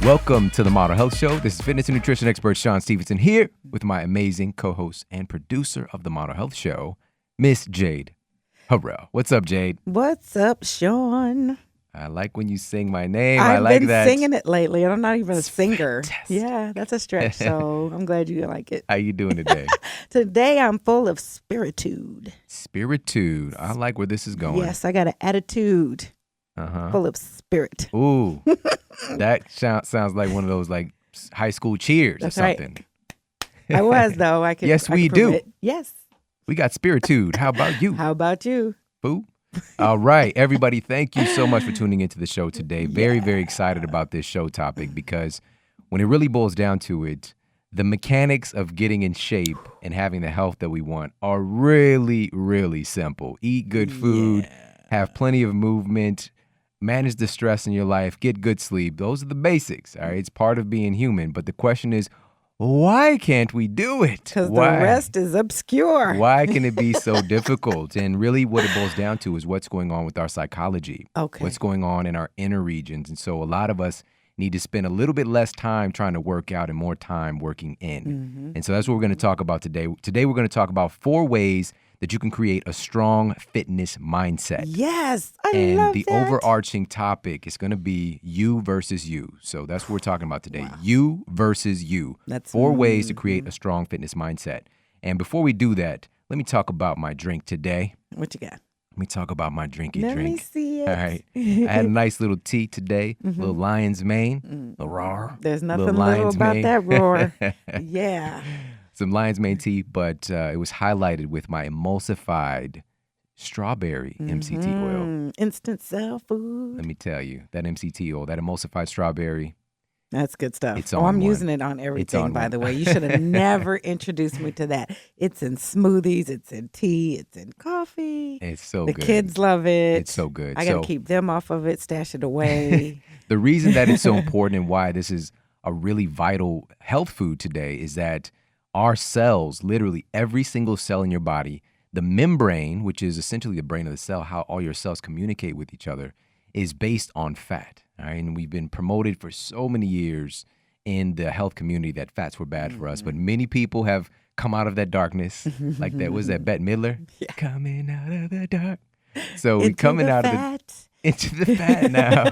Welcome to the Model Health Show. This is fitness and nutrition expert Shawn Stevenson here with my amazing co-host and producer of the Model Health Show, Miss Jade Harrell. What's up, Jade? What's up, Shawn? I like when you sing my name. I've I like been that. singing it lately, and I'm not even a singer. Fantastic. Yeah, that's a stretch, so I'm glad you like it. How you doing today? Today, I'm full of spiritude. Spiritude. I like where this is going. Yes, I got an attitude full of spirit. Ooh, that sounds like one of those like high school cheers That's or something. Right. I was, though. I could. Yes, I we could prove do. it. Yes. We got spiritude. How about you? How about you? Boo. All right, everybody, thank you so much for tuning into the show today. Very, very excited about this show topic because when it really boils down to it, the mechanics of getting in shape and having the health that we want are really, really simple. Eat good food, have plenty of movement, manage the stress in your life, get good sleep. Those are the basics, all right? It's part of being human. But the question is, why can't we do it? Because the rest is obscure. Why can it be so difficult? And really what it boils down to is what's going on with our psychology. Okay. What's going on in our inner regions. And so a lot of us need to spend a little bit less time trying to work out and more time working in. Mm-hmm. And so that's what we're going to talk about today. Today we're going to talk about 4 ways that you can create a strong fitness mindset. Yes, I And love the that. overarching topic is going to be you versus you. So that's what we're talking about today. You versus you. That's 4 ways to create a strong fitness mindset. And before we do that, let me talk about my drink today. What you got? Let me talk about my drinky Let drink. me see it. All right. I had a nice little tea today, little lion's mane, little roar. There's nothing little little lion's about mane. that roar. Yeah. Some lion's mane tea, but it was highlighted with my emulsified strawberry MCT oil. Instant cell food. Let me tell you, that MCT oil, that emulsified strawberry, That's good stuff. It's I'm on one. using it on everything, on by one. the way. You should have never introduced me to that. It's in smoothies, it's in tea, it's in coffee. it's so The good. kids love it. It's so good. I got to So- keep them off of it, stash it away. The reason that it's so important and why this is a really vital health food today is that our cells, literally every single cell in your body, the membrane, which is essentially the brain of the cell, how all your cells communicate with each other, is based on fat. All right? And we've been promoted for so many years in the health community that fats were bad for us. But many people have come out of that darkness. Like that was that Bette Midler? Yeah. Coming out of the dark. So we Into coming the out of the fat. into the fat now.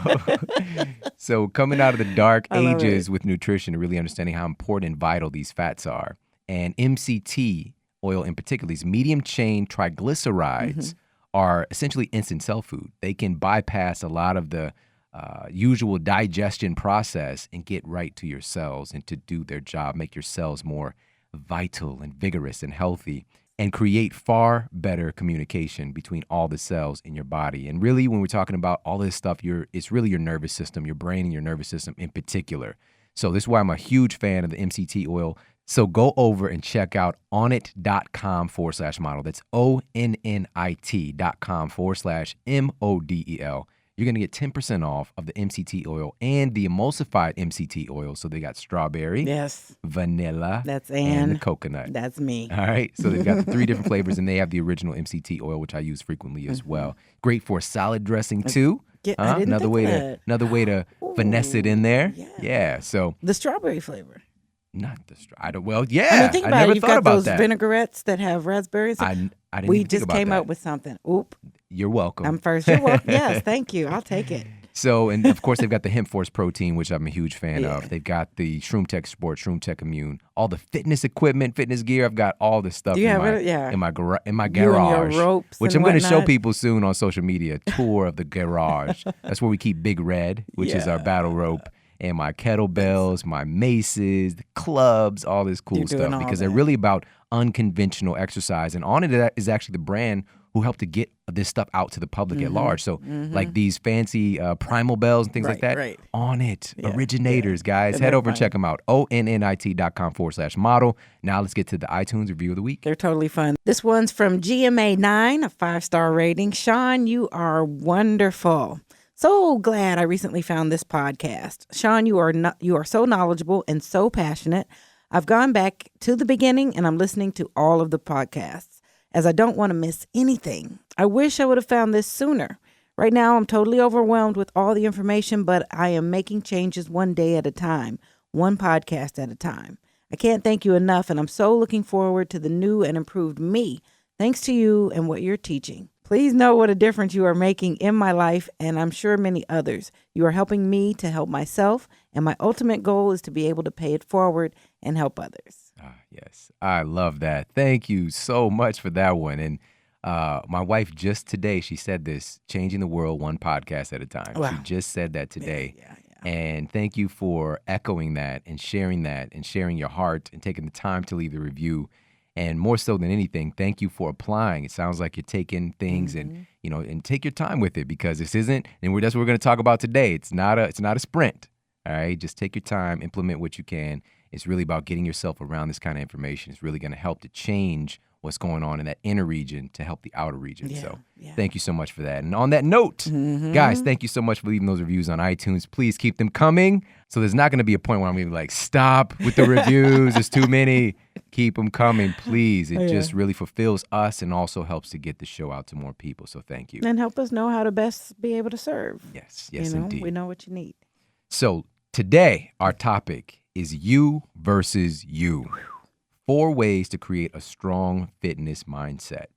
So coming out of the dark I love ages it. with nutrition and really understanding how important and vital these fats are. And MCT oil in particular, these medium chain triglycerides are essentially instant cell food. They can bypass a lot of the usual digestion process and get right to your cells and to do their job, make your cells more vital and vigorous and healthy, and create far better communication between all the cells in your body. And really, when we're talking about all this stuff, it's really your nervous system, your brain and your nervous system in particular. So this is why I'm a huge fan of the MCT oil. So go over and check out onnit.com/model. That's onnit.com/MODEL. You're going to get 10% off of the MCT oil and the emulsified MCT oil. So they got strawberry, Yes, vanilla, that's and the Ann. coconut. That's me. All right. So they've got the 3 different flavors, and they have the original MCT oil, which I use frequently as well. Great for salad dressing too. Yeah, I didn't Another think way of to that. finesse it in there. yeah. Yeah. So The strawberry flavor. not the well, yeah. I mean, think about never it. You've thought got about those that. vinaigrettes that have raspberries. I didn't We even think just about came that. up with something. Oop, You're welcome. I'm first. You're welcome. Yes, thank you. I'll take it. So, and of course, they've got the Hemp Force protein, which I'm a huge fan Yeah. of. They've got the Shroom Tech Sport, Shroom Tech Immune, all the fitness equipment, fitness gear. I've got all this stuff Do you in have my it? Yeah. in my garage. You and your ropes Which and I'm going to show whatnot. people soon on social media. Tour of the garage. That's where we keep Big Red, which is our battle rope, and my kettlebells, my maces, the clubs, all this cool You're doing stuff all because they're that. really about unconventional exercise. And On It is actually the brand who helped to get this stuff out to the public at large. So like these fancy primal bells and things like that, Right. On It, Yeah, originators, guys. And Head they're over and fun. check them out. onnit.com/model. Now let's get to the iTunes review of the week. They're totally fun. This one's from GMA9, a 5-star rating. Shawn, you are wonderful. So glad I recently found this podcast. Shawn, you are so knowledgeable and so passionate. I've gone back to the beginning and I'm listening to all of the podcasts as I don't want to miss anything. I wish I would have found this sooner. Right now, I'm totally overwhelmed with all the information, but I am making changes one day at a time, one podcast at a time. I can't thank you enough, and I'm so looking forward to the new and improved me, thanks to you and what you're teaching. Please know what a difference you are making in my life, and I'm sure many others. You are helping me to help myself, and my ultimate goal is to be able to pay it forward and help others. Yes, I love that. Thank you so much for that one. And my wife just today, she said this, changing the world one podcast at a time. Wow. She just said that today. Yeah. And thank you for echoing that and sharing your heart and taking the time to leave the review. And more so than anything, thank you for applying. It sounds like you're taking things and take your time with it, because this isn't, and that's what we're going to talk about today. It's not a sprint. All right. Just take your time, implement what you can. It's really about getting yourself around this kind of information. It's really going to help to change what's going on in that inner region to help the outer region. Thank you so much for that. And on that note, guys, thank you so much for leaving those reviews on iTunes. Please keep them coming. So there's not going to be a point where I'm going to be like, stop with the reviews. There's too many. Keep them coming, please. It just really fulfills us and also helps to get the show out to more people. So thank you. And help us know how to best be able to serve. Yes, indeed. We know what you need. So today, our topic is you versus you. 4 ways to create a strong fitness mindset.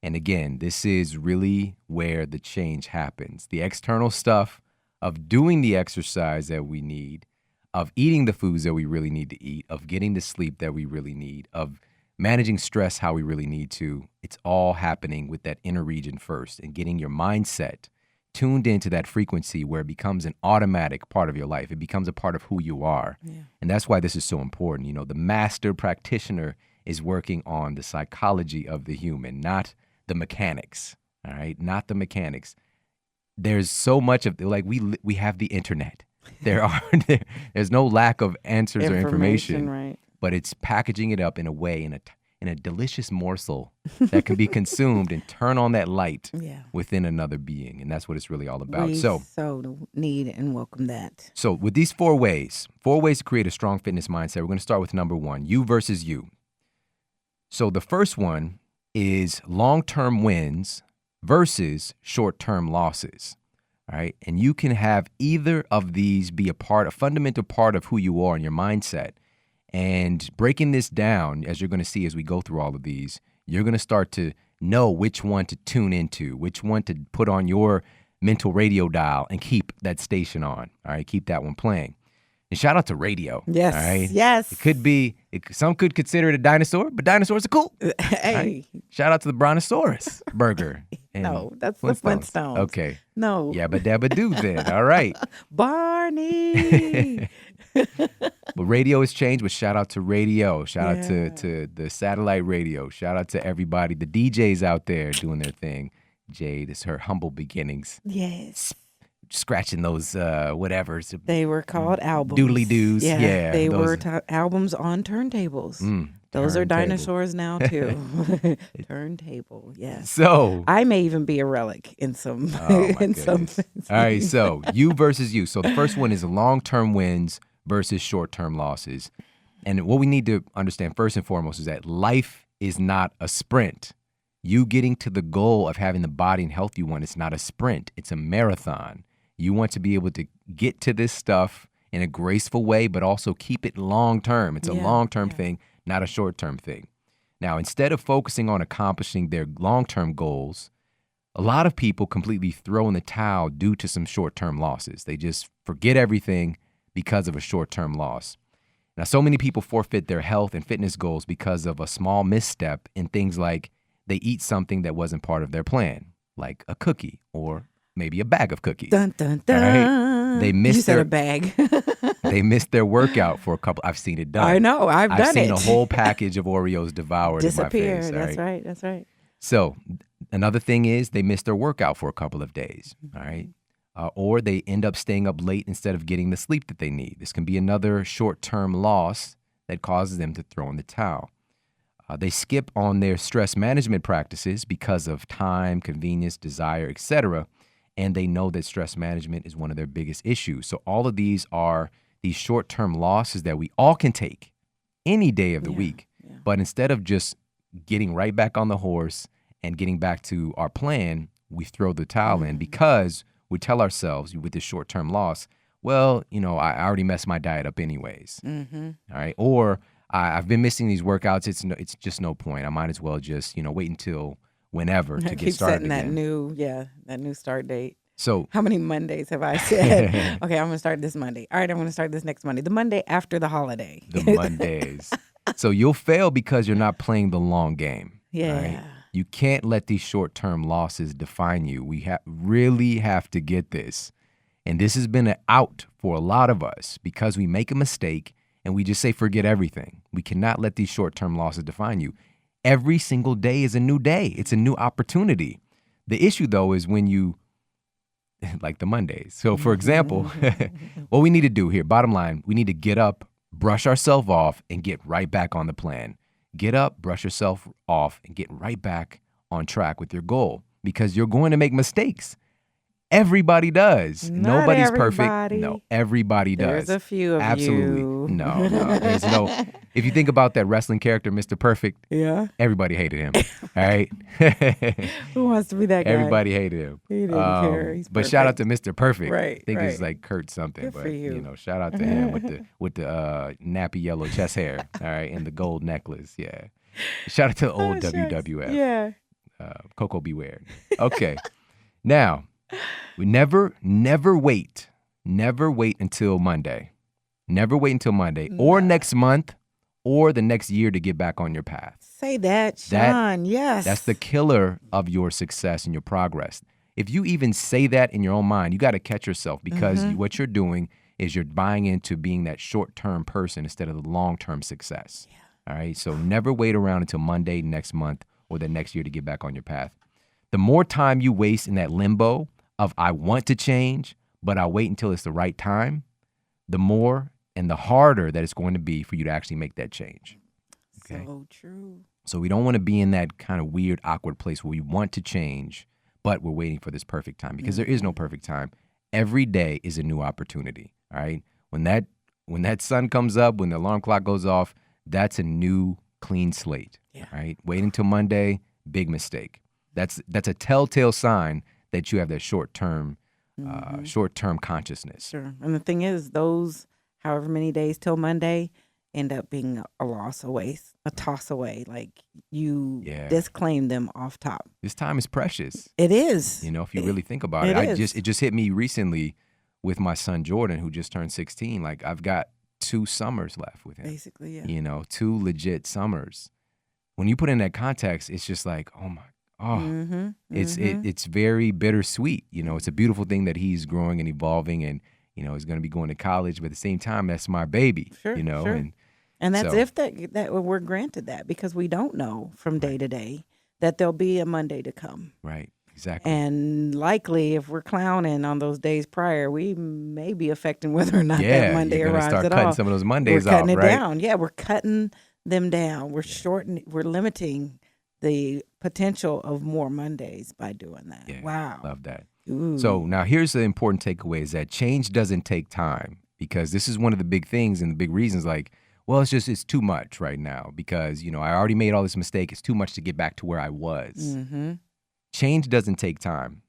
And again, this is really where the change happens. The external stuff of doing the exercise that we need, of eating the foods that we really need to eat, of getting the sleep that we really need, of managing stress how we really need to. It's all happening with that inner region first, and getting your mindset tuned into that frequency where it becomes an automatic part of your life. It becomes a part of who you are. And that's why this is so important. The master practitioner is working on the psychology of the human, not the mechanics. All right, not the mechanics. There's so much of we have the internet. There's no lack of answers or information, right? But it's packaging it up in a way, in a delicious morsel that can be consumed and turn on that light within another being. And that's what it's really all about. We so need and welcome that. So with these 4 ways to create a strong fitness mindset, we're going to start with number 1, you versus you. So the first one is long-term wins versus short-term losses. All right. And you can have either of these be a fundamental part of who you are and your mindset. And breaking this down, as you're going to see as we go through all of these, you're going to start to know which one to tune into, which one to put on your mental radio dial and keep that station on. All right, keep that one playing. And shout out to radio. Yes, all right? yes. Some could consider it a dinosaur, but dinosaurs are cool. Hey. Right? Shout out to the Brontosaurus burger. No, that's the Flintstones. Okay. No. Yabba dabba doo then. All right. Barney. But radio has changed, but shout out to radio. Shout out to the satellite radio. Shout out to everybody, the DJs out there doing their thing. Jade, it's her humble beginnings. Yes. Scratching those whatevers. They were called albums. Doodly doos. Yeah. They were albums on turntables. Those are dinosaurs now too. Turntable, yes. So I may even be a relic in some. Some. All right, so you versus you. So the first one is long-term wins versus short-term losses. And what we need to understand first and foremost is that life is not a sprint. You getting to the goal of having the body and health you want, it's not a sprint. It's a marathon. You want to be able to get to this stuff in a graceful way, but also keep it long-term. It's a long-term thing, not a short-term thing. Now, instead of focusing on accomplishing their long-term goals, a lot of people completely throw in the towel due to some short-term losses. They just forget everything because of a short-term loss. Now, so many people forfeit their health and fitness goals because of a small misstep in things like they eat something that wasn't part of their plan, like a cookie or maybe a bag of cookies. Dun, dun, dun. Right? They missed a bag. They missed their workout for a couple. I've seen it done. I know. I've done it. I've seen a whole package of Oreos devoured disappear. In my face. That's right. That's right. So another thing is they missed their workout for a couple of days. All right. Or they end up staying up late instead of getting the sleep that they need. This can be another short-term loss that causes them to throw in the towel. They skip on their stress management practices because of time, convenience, desire, etc. And they know that stress management is one of their biggest issues. So all of these are these short-term losses that we all can take any day of the week. But instead of just getting right back on the horse and getting back to our plan, we throw the towel in because we tell ourselves with this short-term loss, well, I already messed my diet up anyways. All right. Or I've been missing these workouts. It's just no point. I might as well just, wait until whenever to get started again. That new start date. So how many Mondays have I said, okay, I'm going to start this Monday. All right, I'm going to start this next Monday. The Monday after the holiday. The Mondays. So you'll fail because you're not playing the long game. Yeah. Right? You can't let these short-term losses define you. We really have to get this. And this has been an out for a lot of us because we make a mistake and we just say, forget everything. We cannot let these short-term losses define you. Every single day is a new day. It's a new opportunity. The issue, though, is when you, like the Mondays. So, for example, what we need to do here, bottom line, we need to get up, brush ourselves off, and get right back on the plan. Get up, brush yourself off, and get right back on track with your goal because you're going to make mistakes. Everybody does. Not Nobody's everybody. perfect. No, everybody does. There's a few of Absolutely. you. No. There's no. If you think about that wrestling character, Mr. Perfect, Yeah. everybody hated him. All right. Who wants to be that guy? Everybody hated him. He didn't care. He's but shout out to Mr. Perfect. Right, I think it's right. like Kurt something. Good but for you. shout out to him with the nappy yellow chest hair. All right, and the gold necklace. Yeah. Shout out to the old WWF. Yeah. Coco Beware. Okay. Now, we never wait. Never wait until Monday. Never wait until Monday or next month or the next year to get back on your path. Say that, Shawn. Yes. That's the killer of your success and your progress. If you even say that in your own mind, you got to catch yourself because what you're doing is you're buying into being that short-term person instead of the long-term success. Yeah. All right. So never wait around until Monday next month or the next year to get back on your path. The more time you waste in that limbo of I want to change, but I'll wait until it's the right time, the more and the harder that it's going to be for you to actually make that change. Okay? So true. So we don't want to be in that kind of weird, awkward place where we want to change, but we're waiting for this perfect time because there is no perfect time. Every day is a new opportunity. All right. When that sun comes up, when the alarm clock goes off, that's a new clean slate. Yeah. Right. Wait until Monday, big mistake. That's a telltale sign that you have that short-term consciousness. Sure. And the thing is, those however many days till Monday end up being a loss away, a toss away. Like you disclaim them off top. This time is precious. It is. If you really think about it. It just hit me recently with my son Jordan, who just turned 16. Like I've got 2 summers left with him. Basically, yeah. 2 legit summers. When you put in that context, it's just like, it's very bittersweet. It's a beautiful thing that he's growing and evolving and, he's going to be going to college, but at the same time, that's my baby, Sure. And that's if that we're granted that because we don't know from day to day that there'll be a Monday to come. Right. Exactly. And likely if we're clowning on those days prior, we may be affecting whether or not that Monday arrives at all. Start cutting some of those Mondays off, right? We're cutting it down. Yeah, we're cutting them down. We're limiting the potential of more Mondays by doing that. Yeah, wow. Love that. Ooh. So now here's the important takeaway is that change doesn't take time because this is one of the big things and the big reasons it's too much right now because, I already made all this mistake. It's too much to get back to where I was. Mm-hmm. Change doesn't take time.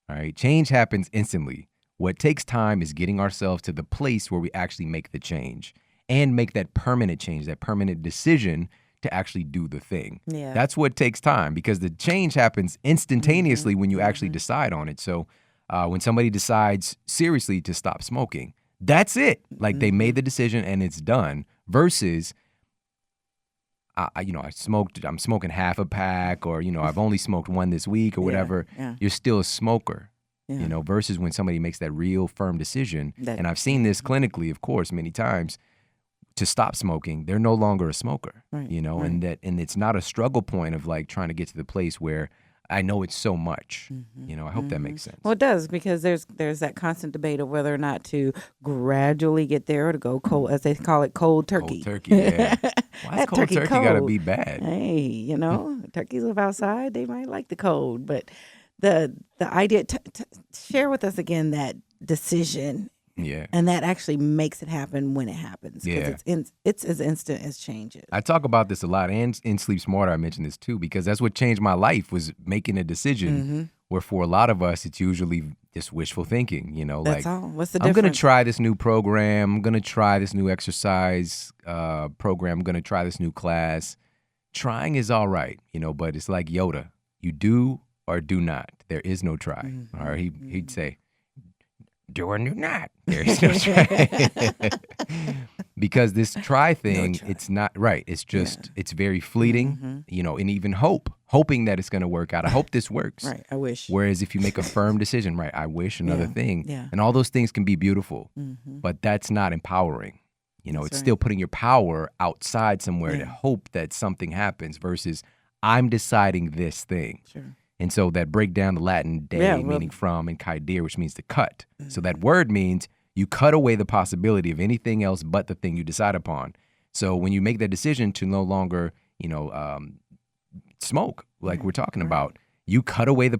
All right. Change happens instantly. What takes time is getting ourselves to the place where we actually make the change and make that permanent change, that permanent decision to actually do the thing. Yeah. That's what takes time because the change happens instantaneously when you actually decide on it. So when somebody decides seriously to stop smoking, that's it. Like they made the decision and it's done versus I'm smoking half a pack or, I've only smoked one this week or whatever. Yeah. You're still a smoker, versus when somebody makes that real firm decision. And I've seen this clinically, of course, many times. To stop smoking, they're no longer a smoker, right, right. and it's not a struggle point of like trying to get to the place where I know it's so much, I hope that makes sense. Well, it does because there's that constant debate of whether or not to gradually get there or to go cold, as they call it, cold turkey. Cold turkey, yeah. Why is cold turkey got to be bad? Hey, turkeys live outside. They might like the cold, but the idea, share with us again that decision. Yeah. And that actually makes it happen when it happens. Because it's as instant as change is. I talk about this a lot. And in Sleep Smarter, I mentioned this too, because that's what changed my life was making a decision Where for a lot of us, it's usually just wishful thinking, That's like, all. What's the I'm going difference? to try this new program. I'm going to try this new exercise program. I'm going to try this new class. Trying is all right, but it's like Yoda. You do or do not. There is no try. Or he'd say, do or do not. There is no try. Because this try thing, it's not right. It's just, it's very fleeting, and even hoping that it's going to work out. I hope this works. Right. I wish. Whereas if you make a firm decision, right, I wish another thing. Yeah. And all those things can be beautiful, but that's not empowering. It's still putting your power outside somewhere to hope that something happens versus I'm deciding this thing. Sure. And so that break down the Latin de, meaning from, and kaidir, which means to cut. So that word means you cut away the possibility of anything else but the thing you decide upon. So when you make that decision to no longer, smoke, like we're talking about, you cut away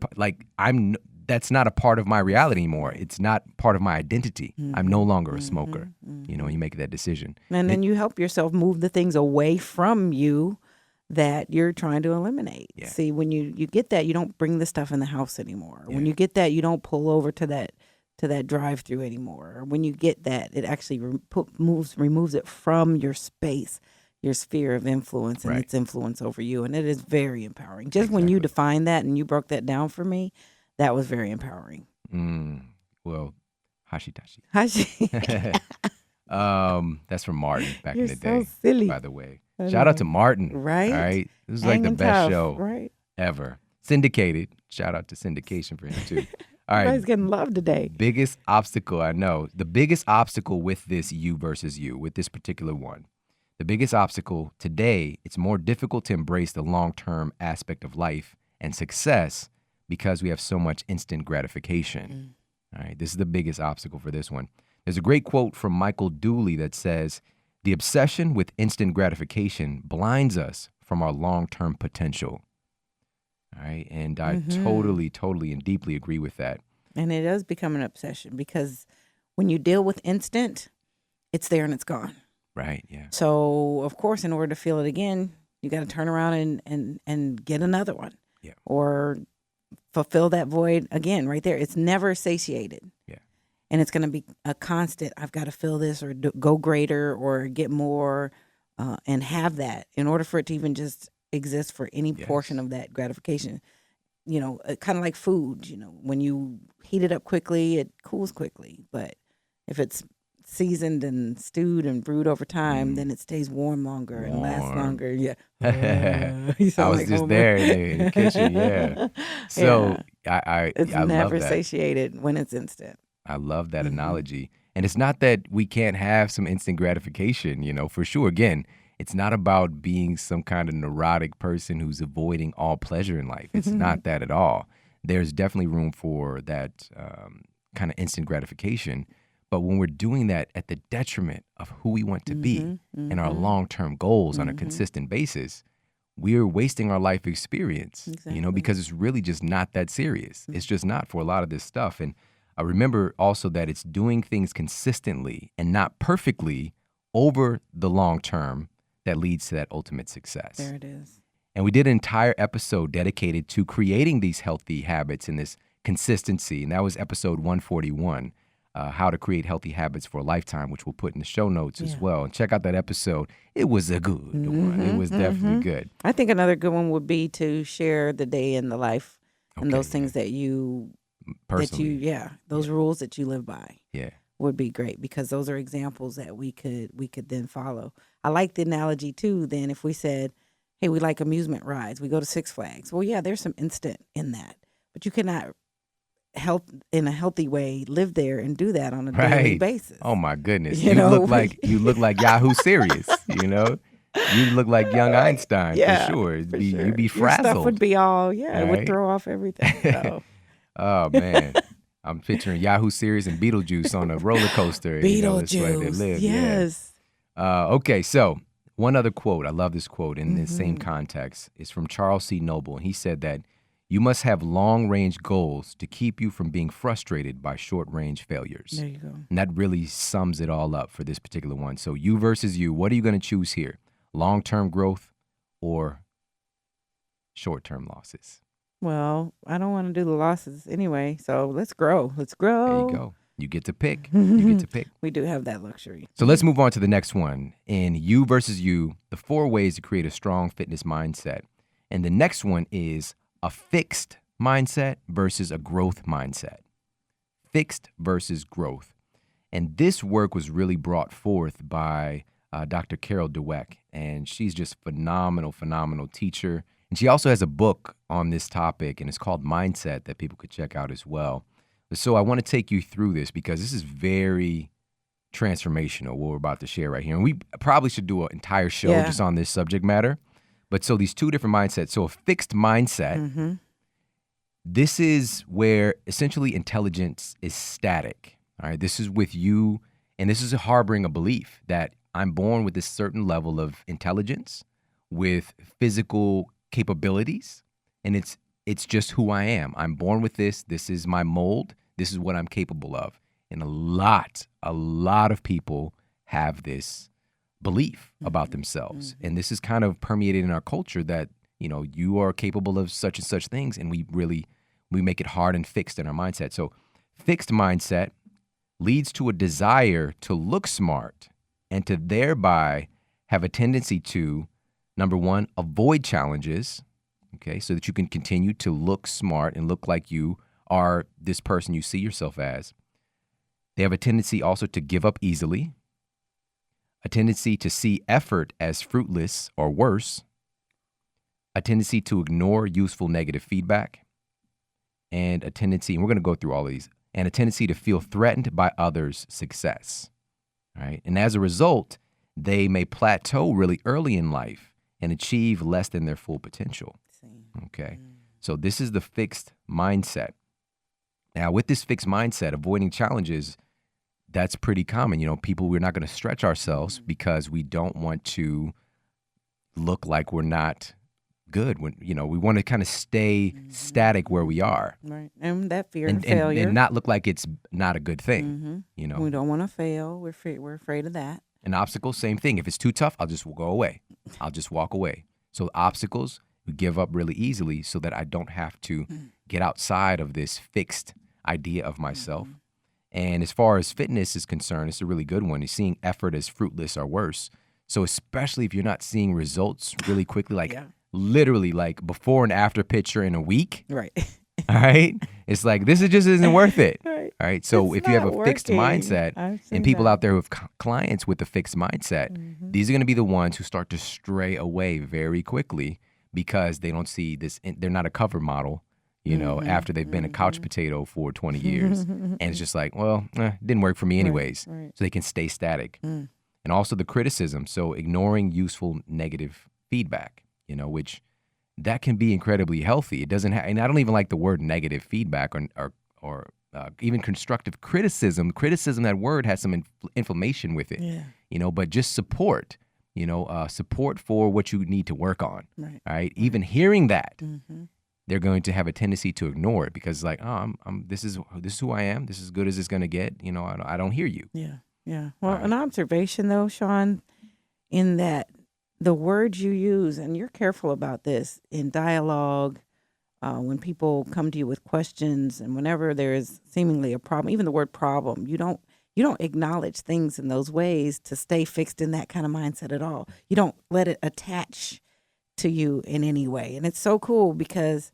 that's not a part of my reality anymore. It's not part of my identity. I'm no longer a smoker, you make that decision. And then you help yourself move the things away from you that you're trying to eliminate. Yeah. See, when you get that, you don't bring the stuff in the house anymore. Yeah. When you get that, you don't pull over to that drive-through anymore. When you get that, it actually removes it from your space, your sphere of influence, and its influence over you. And it is very empowering. Just when you define that and you broke that down for me, that was very empowering. Well, Hashitashi. That's from Martin back in the day. So silly. By the way. Shout out to Martin. Right. All right. This is like the best show ever. Syndicated. Shout out to syndication for him too. All right. Everybody's getting love today. Biggest obstacle, I know. The biggest obstacle with this you versus you, with this particular one. The biggest obstacle today, it's more difficult to embrace the long-term aspect of life and success because we have so much instant gratification. All right. This is the biggest obstacle for this one. There's a great quote from Michael Dooley that says, "The obsession with instant gratification blinds us from our long-term potential." All right. And I totally and deeply agree with that. And it does become an obsession because when you deal with instant, it's there and it's gone. Right. Yeah. So, of course, in order to feel it again, you got to turn around and get another one. Yeah. Or fulfill that void again right there. It's never satiated. Yeah. And it's going to be a constant, I've got to fill this or go greater or get more and have that in order for it to even just exist for any portion of that gratification. Kind of like food, when you heat it up quickly, it cools quickly. But if it's seasoned and stewed and brewed over time, then it stays warm longer and lasts longer. Yeah. I was just there in the kitchen. Yeah. So it's I never love that. Satiated when it's instant. I love that analogy. And it's not that we can't have some instant gratification, for sure. Again, it's not about being some kind of neurotic person who's avoiding all pleasure in life. It's not that at all. There's definitely room for that kind of instant gratification. But when we're doing that at the detriment of who we want to be and our long-term goals on a consistent basis, we're wasting our life experience, because it's really just not that serious. It's just not for a lot of this stuff. And I remember also that it's doing things consistently and not perfectly over the long term that leads to that ultimate success. There it is. And we did an entire episode dedicated to creating these healthy habits and this consistency. And that was episode 141, how to create healthy habits for a lifetime, which we'll put in the show notes as well. And check out that episode. It was a good one. It was definitely good. I think another good one would be to share the day in the life and those things that you personally, those rules that you live by. Yeah. Would be great because those are examples that we could then follow. I like the analogy too. Then if we said, hey, we like amusement rides, we go to Six Flags. Well, yeah, there's some instant in that, but you cannot in a healthy way live there and do that on a daily basis. Oh my goodness. You look like Yahoo Serious, You look like young Einstein for sure. You'd be frazzled. Your stuff would be all, it would throw off everything. So. Oh man. I'm picturing Yahoo Serious and Beetlejuice on a roller coaster. Beetlejuice, that's where they live. Yes. Yeah. Okay, so one other quote. I love this quote in the same context. It's from Charles C. Noble. And he said that you must have long-range goals to keep you from being frustrated by short-range failures. There you go. And that really sums it all up for this particular one. So you versus you, what are you going to choose here? Long-term growth or short-term losses? Short-term losses. Short-term losses. Short-term losses. Long-term growth or short-term losses? Long-term growth or short-term losses? Long-term growth or short-term losses? Long-term growth or short-term losses? Well, I don't want to do the losses anyway. So let's grow. Let's There you grow. go. You get to pick. You get to pick. We do have that luxury. So let's move on to the next one. In You versus You, the 4 ways to create a strong fitness mindset. And the next one is a fixed mindset versus a growth mindset. Fixed versus growth. And this work was really brought forth by Dr. Carol Dweck. And she's just phenomenal teacher. And she also has a book on this topic, and it's called Mindset, that people could check out as well. So I want to take you through this because this is very transformational, what we're about to share right here. And we probably should do an entire show just on this subject matter. But so these 2 different mindsets. So a fixed mindset, this is where essentially intelligence is static. All right, this is with you, and this is harboring a belief that I'm born with this certain level of intelligence, with physical capabilities, and it's just who I am. I'm born with this. This is my mold. This is what I'm capable of. And a lot of people have this belief about themselves. And this is kind of permeated in our culture that, you are capable of such and such things. And we make it hard and fixed in our mindset. So fixed mindset leads to a desire to look smart and to thereby have a tendency to, number 1, avoid challenges, okay, so that you can continue to look smart and look like you are this person you see yourself as. They have a tendency also to give up easily, a tendency to see effort as fruitless or worse, a tendency to ignore useful negative feedback, and a tendency, and we're going to go through all of these, and a tendency to feel threatened by others' success, right? And as a result, they may plateau really early in life and achieve less than their full potential. Okay. So this is the fixed mindset. Now, with this fixed mindset, avoiding challenges, that's pretty common. We're not going to stretch ourselves because we don't want to look like we're not good. We want to kind of stay static where we are. Right. And that fear of failure. And not look like it's not a good thing. We don't want to fail. We're afraid of that. An obstacle, same thing. If it's too tough, I'll just go away. I'll just walk away. So obstacles, we give up really easily so that I don't have to get outside of this fixed idea of myself. And as far as fitness is concerned, it's a really good one. You're seeing effort as fruitless or worse. So especially if you're not seeing results really quickly, literally like before and after picture in a week. Right. All right. It's like, this just isn't worth it. Right. All right. So It's if you have not a fixed working. mindset, and people out there who have clients with a fixed mindset, these are going to be the ones who start to stray away very quickly because they don't see this. They're not a cover model, after they've been a couch potato for 20 years. And it's just like, well, didn't work for me anyways. Right. So they can stay static. And also the criticism. So ignoring useful negative feedback, which that can be incredibly healthy. It doesn't and I don't even like the word negative feedback or even constructive criticism. Criticism, that word has some inflammation with it, but just support, support for what you need to work on. Right. All right. Even hearing that, they're going to have a tendency to ignore it because like, this is who I am. This is as good as it's going to get. I don't hear you. Yeah. Yeah. Well, an observation though, Shawn, in that the words you use, and you're careful about this in dialogue, when people come to you with questions, and whenever there is seemingly a problem, even the word problem, you don't acknowledge things in those ways to stay fixed in that kind of mindset at all. You don't let it attach to you in any way. And it's so cool because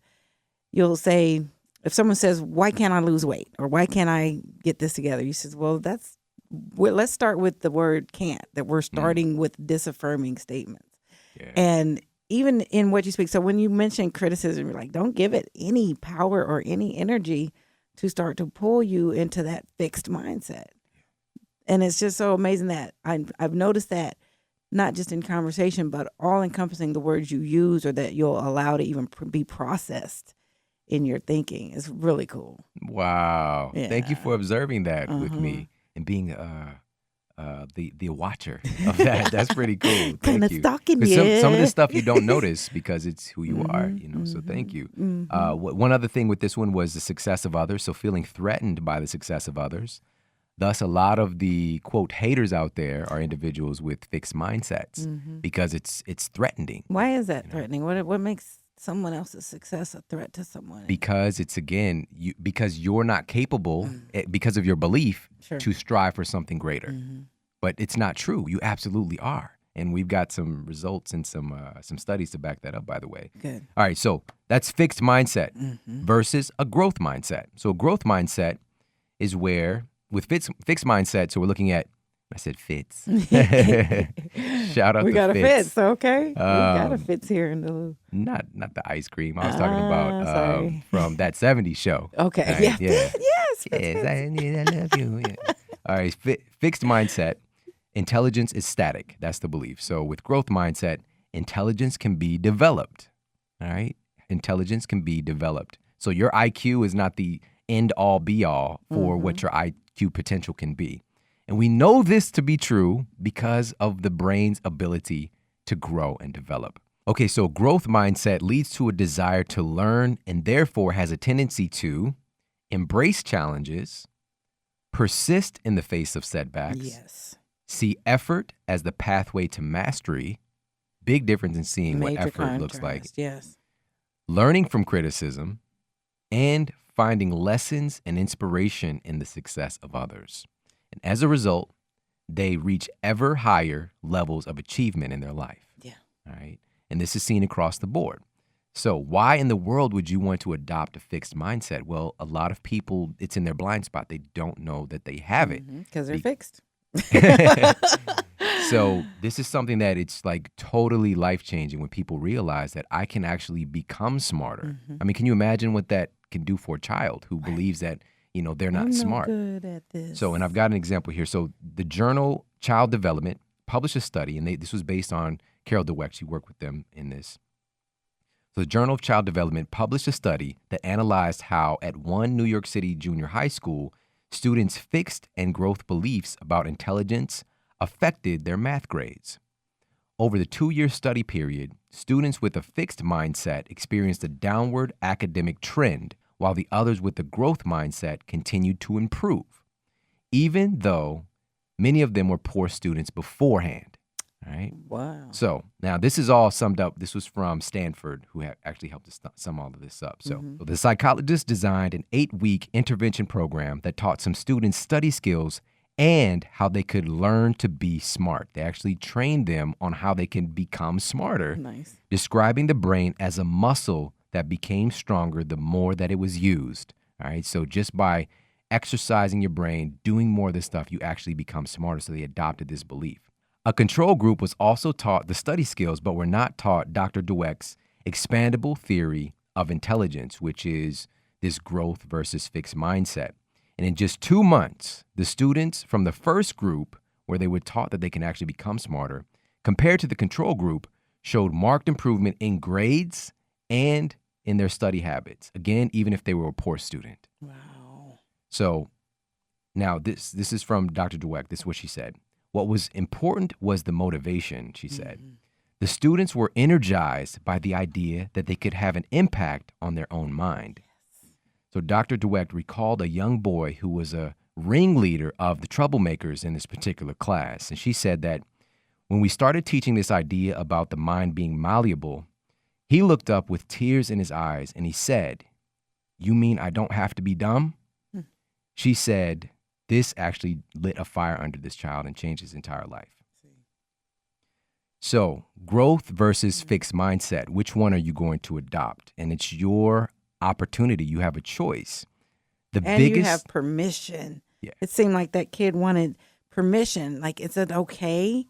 you'll say, if someone says, why can't I lose weight? Or why can't I get this together? You says, well, let's start with the word can't, that we're starting with disaffirming statements. Yeah. And even in what you speak, so when you mention criticism, you're like, don't give it any power or any energy to start to pull you into that fixed mindset. And it's just so amazing that I've noticed that not just in conversation, but all encompassing the words you use or that you'll allow to even be processed in your thinking is really cool. Wow. Yeah. Thank you for observing that with me and being the watcher of that. That's pretty cool. Kind of stalking you. Some of this stuff you don't notice because it's who you are, so thank you. One other thing with this one was the success of others. So feeling threatened by the success of others. Thus, a lot of the, quote, haters out there are individuals with fixed mindsets because it's threatening. Why is that threatening? What makes someone else's success a threat to someone? Because it's, again, because you're not capable, because of your belief, Sure. to strive for something greater. But it's not true. You absolutely are. And we've got some results and some studies to back that up, by the way. Good. All right, so that's fixed mindset versus a growth mindset. So a growth mindset is where, with fixed mindset, so we're looking at, I said Fitz. Shout out We to got a Fitz. Fitz, okay? We got a Fitz here in the... Not the ice cream. I was talking about sorry. from that 70s show. Okay, Right, yeah. yeah. Fitz, Yes, Fitz. I love you. Yeah. All right, fixed mindset. Intelligence is static. That's the belief. So with growth mindset, intelligence can be developed. All right? Intelligence can be developed. So your IQ is not the end-all, be-all for what your IQ potential can be. And we know this to be true because of the brain's ability to grow and develop. Okay, so growth mindset leads to a desire to learn and therefore has a tendency to embrace challenges, persist in the face of setbacks, Yes. see effort as the pathway to mastery, big difference in seeing what Major effort looks like, contrast, yes. learning from criticism, and finding lessons and inspiration in the success of others. And as a result, they reach ever higher levels of achievement in their life. Yeah. All right. And this is seen across the board. So why in the world would you want to adopt a fixed mindset? Well, a lot of people, it's in their blind spot. They don't know that they have it. Because they're fixed. So this is something that it's like totally life-changing when people realize that I can actually become smarter. I mean, can you imagine what that can do for a child who believes that, they're not I'm smart? good at this. So, and I've got an example here. So the journal Child Development published a study, and this was based on Carol Dweck. She worked with them in this. So the Journal of Child Development published a study that analyzed how at one New York City junior high school, students' fixed and growth beliefs about intelligence affected their math grades. Over the 2-year study period, students with a fixed mindset experienced a downward academic trend, while the others with the growth mindset continued to improve, even though many of them were poor students beforehand. All right. Wow. So now this is all summed up. This was from Stanford, who actually helped us sum all of this up. So the psychologist designed an 8-week intervention program that taught some students study skills and how they could learn to be smart. They actually trained them on how they can become smarter, Nice. describing the brain as a muscle that became stronger the more that it was used. All right. So just by exercising your brain, doing more of this stuff, you actually become smarter. So they adopted this belief. A control group was also taught the study skills, but were not taught Dr. Dweck's expandable theory of intelligence, which is this growth versus fixed mindset. And in just 2 months, the students from the first group, where they were taught that they can actually become smarter, compared to the control group, showed marked improvement in grades and in their study habits. Again, even if they were a poor student. Wow. So now this is from Dr. Dweck. This is what she said. What was important was the motivation, she said. The students were energized by the idea that they could have an impact on their own mind. So Dr. Dweck recalled a young boy who was a ringleader of the troublemakers in this particular class. And she said that when we started teaching this idea about the mind being malleable, he looked up with tears in his eyes and he said, "You mean I don't have to be dumb?" She said, this actually lit a fire under this child and changed his entire life. So growth versus fixed mindset, which one are you going to adopt? And it's your opportunity. You have a choice. You have permission. Yeah. It seemed like that kid wanted permission. Like, is it okay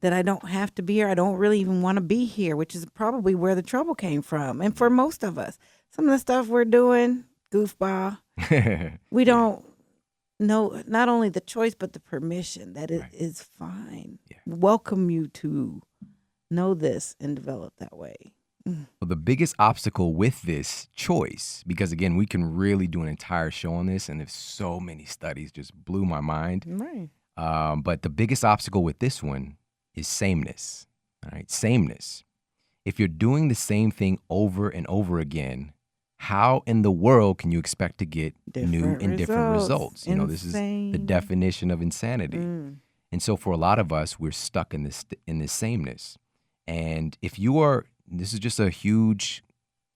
that I don't have to be here? I don't really even want to be here, which is probably where the trouble came from. And for most of us, some of the stuff we're doing, goofball, we don't know not only the choice, but the permission that it is fine. Yeah. Welcome you to know this and develop that way. Well, the biggest obstacle with this choice, because again, we can really do an entire show on this, and there's so many studies, just blew my mind. Right. But the biggest obstacle with this one is sameness. All right, sameness. If you're doing the same thing over and over again, how in the world can you expect to get new and different results? This is the definition of insanity. And so for a lot of us, we're stuck in this sameness. And if you are this is just a huge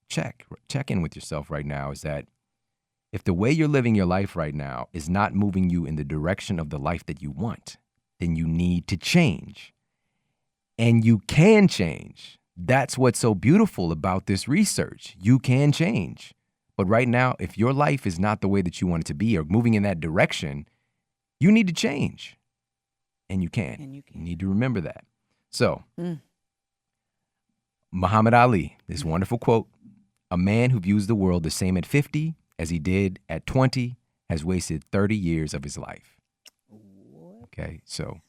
check in with yourself right now, is that if the way you're living your life right now is not moving you in the direction of the life that you want, then you need to change. And you can change. That's what's so beautiful about this research. You can change. But right now, if your life is not the way that you want it to be or moving in that direction, you need to change. And you can. You need to remember that. So, Muhammad Ali, this wonderful quote, "A man who views the world the same at 50 as he did at 20 has wasted 30 years of his life." Okay, so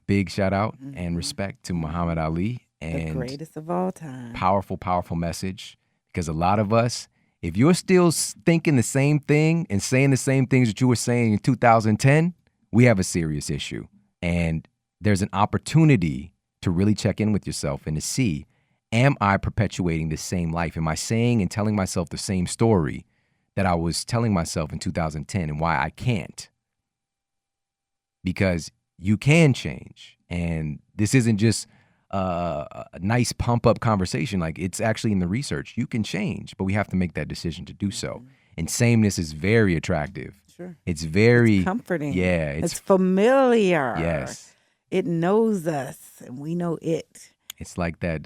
big shout out and respect to Muhammad Ali. And the greatest of all time. Powerful, powerful message. Because a lot of us, if you're still thinking the same thing and saying the same things that you were saying in 2010, we have a serious issue. And there's an opportunity to really check in with yourself and to see, am I perpetuating the same life? Am I saying and telling myself the same story that I was telling myself in 2010, and why I can't? Because you can change. And this isn't just a nice pump-up conversation. Like, it's actually in the research. You can change, but we have to make that decision to do so. And sameness is very attractive. Sure. It's very comforting. Yeah. It's familiar. Yes. It knows us, and we know it. It's like that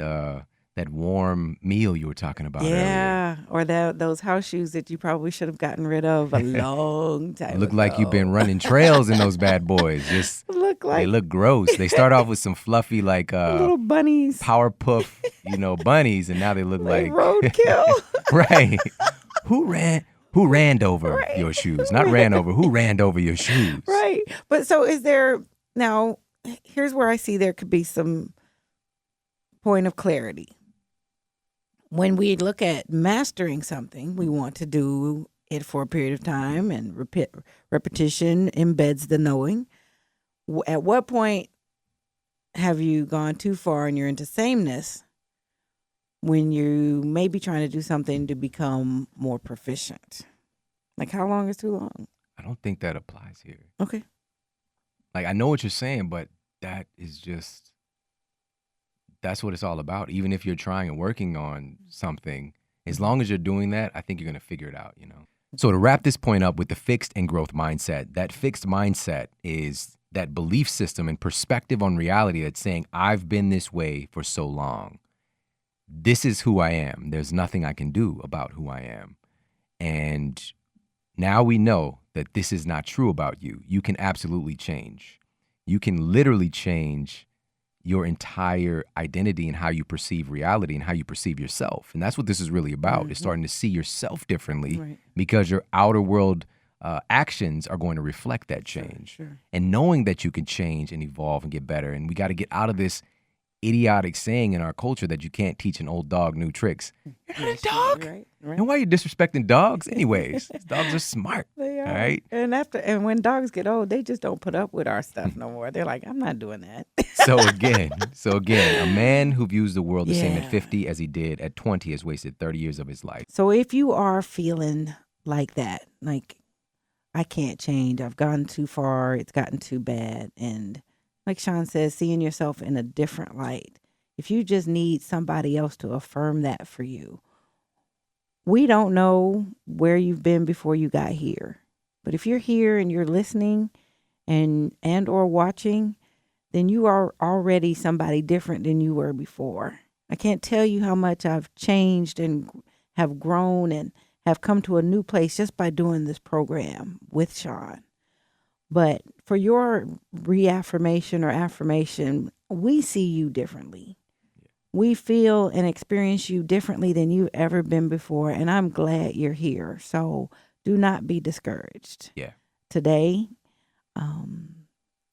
warm meal you were talking about earlier. Yeah, or those house shoes that you probably should have gotten rid of a long time Look ago. like you've been running trails in those bad boys. They look gross. They start off with some fluffy, like little bunnies, Powerpuff, bunnies, and now they look like roadkill. Right. Who ran over your shoes? Not ran over. Who ran over your shoes? Right. But so is there now? Here's where I see there could be some point of clarity. When we look at mastering something, we want to do it for a period of time, and repetition embeds the knowing. At what point have you gone too far and you're into sameness when you may be trying to do something to become more proficient? Like, how long is too long? I don't think that applies here. Okay. Like, I know what you're saying, but that is just... that's what it's all about. Even if you're trying and working on something, as long as you're doing that, I think you're going to figure it out, So to wrap this point up with the fixed and growth mindset, that fixed mindset is that belief system and perspective on reality that's saying, I've been this way for so long. This is who I am. There's nothing I can do about who I am. And now we know that this is not true about you. You can absolutely change. You can literally change your entire identity and how you perceive reality and how you perceive yourself. And that's what this is really about, is starting to see yourself differently, because your outer world actions are going to reflect that change. Sure. And knowing that you can change and evolve and get better. And we got to get out of this idiotic saying in our culture that you can't teach an old dog new tricks. You're not a dog. Right. And why are you disrespecting dogs anyways? Dogs are smart. They are. All right. And when dogs get old, they just don't put up with our stuff no more. They're like, I'm not doing that. So again, a man who views the world the same at 50 as he did at 20 has wasted 30 years of his life. So if you are feeling like that, like, I can't change, I've gone too far, it's gotten too bad, and like Shawn says, seeing yourself in a different light. If you just need somebody else to affirm that for you. We don't know where you've been before you got here. But if you're here and you're listening and or watching, then you are already somebody different than you were before. I can't tell you how much I've changed and have grown and have come to a new place just by doing this program with Shawn. But for your reaffirmation or affirmation, we see you differently. We feel and experience you differently than you've ever been before. And I'm glad you're here. So do not be discouraged. Yeah. Today,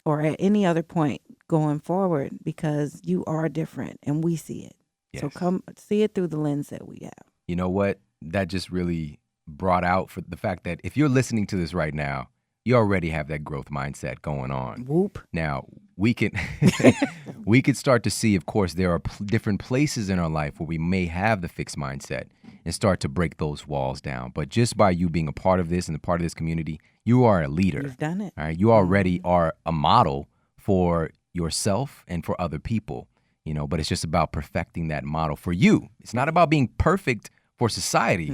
or at any other point going forward, because you are different and we see it. Yes. So come see it through the lens that we have. You know what? That just really brought out for the fact that if you're listening to this right now, you already have that growth mindset going on. Whoop. Now, we can start to see, of course, there are different places in our life where we may have the fixed mindset and start to break those walls down. But just by you being a part of this and a part of this community, you are a leader. You've done it. All right? You already are a model for yourself and for other people. but it's just about perfecting that model for you. It's not about being perfect for society,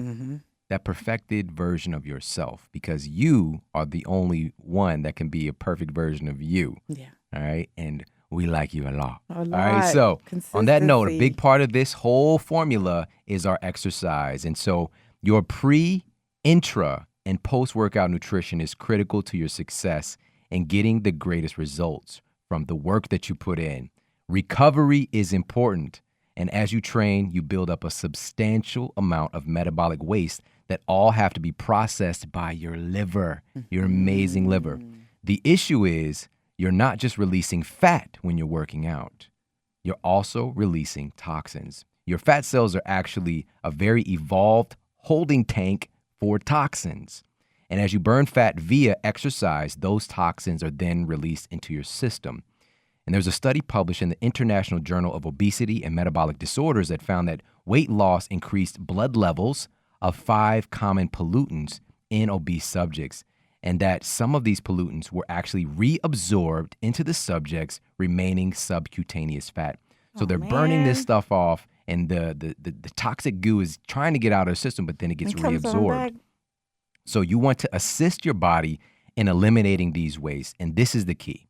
that perfected version of yourself, because you are the only one that can be a perfect version of you. Yeah. All right. And we like you a lot. A lot. All right. So on that note, a Consistency. big part of this whole formula is our exercise. And so your pre, intra, and post-workout nutrition is critical to your success in getting the greatest results from the work that you put in. Recovery is important. And as you train, you build up a substantial amount of metabolic waste that all have to be processed by your liver, your amazing liver. The issue is you're not just releasing fat when you're working out. You're also releasing toxins. Your fat cells are actually a very evolved holding tank for toxins. And as you burn fat via exercise, those toxins are then released into your system. And there's a study published in the International Journal of Obesity and Metabolic Disorders that found that weight loss increased blood levels of 5 common pollutants in obese subjects, and that some of these pollutants were actually reabsorbed into the subject's remaining subcutaneous fat. So they're burning this stuff off, and the toxic goo is trying to get out of the system, but then it gets reabsorbed. So you want to assist your body in eliminating these wastes, and this is the key.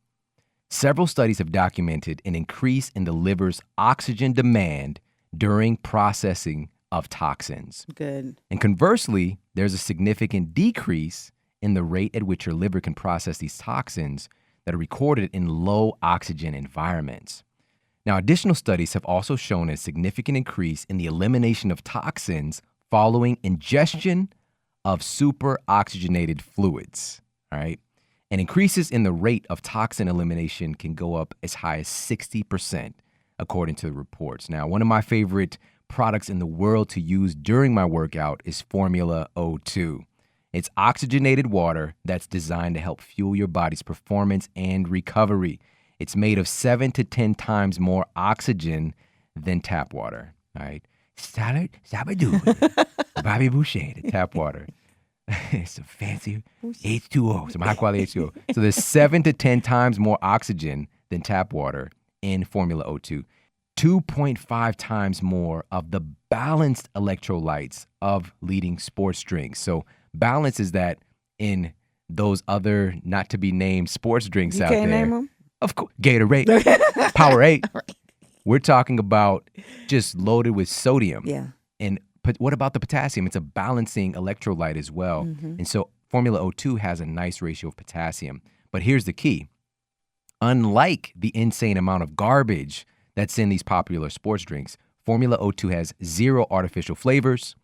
Several studies have documented an increase in the liver's oxygen demand during processing of toxins. Good. And conversely, there's a significant decrease in the rate at which your liver can process these toxins that are recorded in low oxygen environments. Now, additional studies have also shown a significant increase in the elimination of toxins following ingestion of super oxygenated fluids, all right? And increases in the rate of toxin elimination can go up as high as 60%, according to the reports. Now, one of my favorite products in the world to use during my workout is Formula O2. It's oxygenated water that's designed to help fuel your body's performance and recovery. It's made of 7 to 10 times more oxygen than tap water, all right? Bobby Boucher, the tap water. Some fancy H2O, some high quality H2O. So there's 7 to 10 times more oxygen than tap water in Formula O2. 2.5 times more of the balanced electrolytes of leading sports drinks. So balance is that in those other not to be named sports drinks out there. You can't name them? Of course, Gatorade, Powerade. Right. We're talking about just loaded with sodium. Yeah. But what about the potassium? It's a balancing electrolyte as well. And so Formula O2 has a nice ratio of potassium. But here's the key. Unlike the insane amount of garbage that's in these popular sports drinks, Formula O2 has 0 artificial flavors,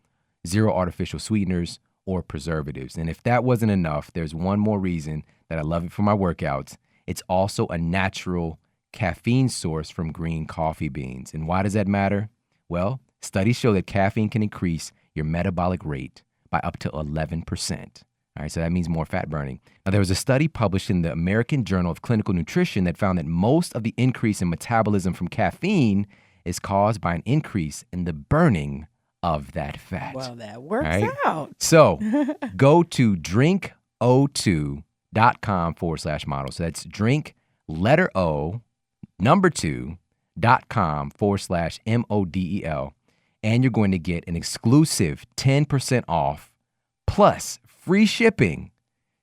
0 artificial sweeteners, or preservatives. And if that wasn't enough, there's one more reason that I love it for my workouts. It's also a natural caffeine source from green coffee beans. And why does that matter? Well, studies show that caffeine can increase your metabolic rate by up to 11%. All right, so that means more fat burning. Now, there was a study published in the American Journal of Clinical Nutrition that found that most of the increase in metabolism from caffeine is caused by an increase in the burning of that fat. Well, that works out. So go to drinko2.com/model. So that's drink, letter O, number 2.com/MODEL. And you're going to get an exclusive 10% off plus free shipping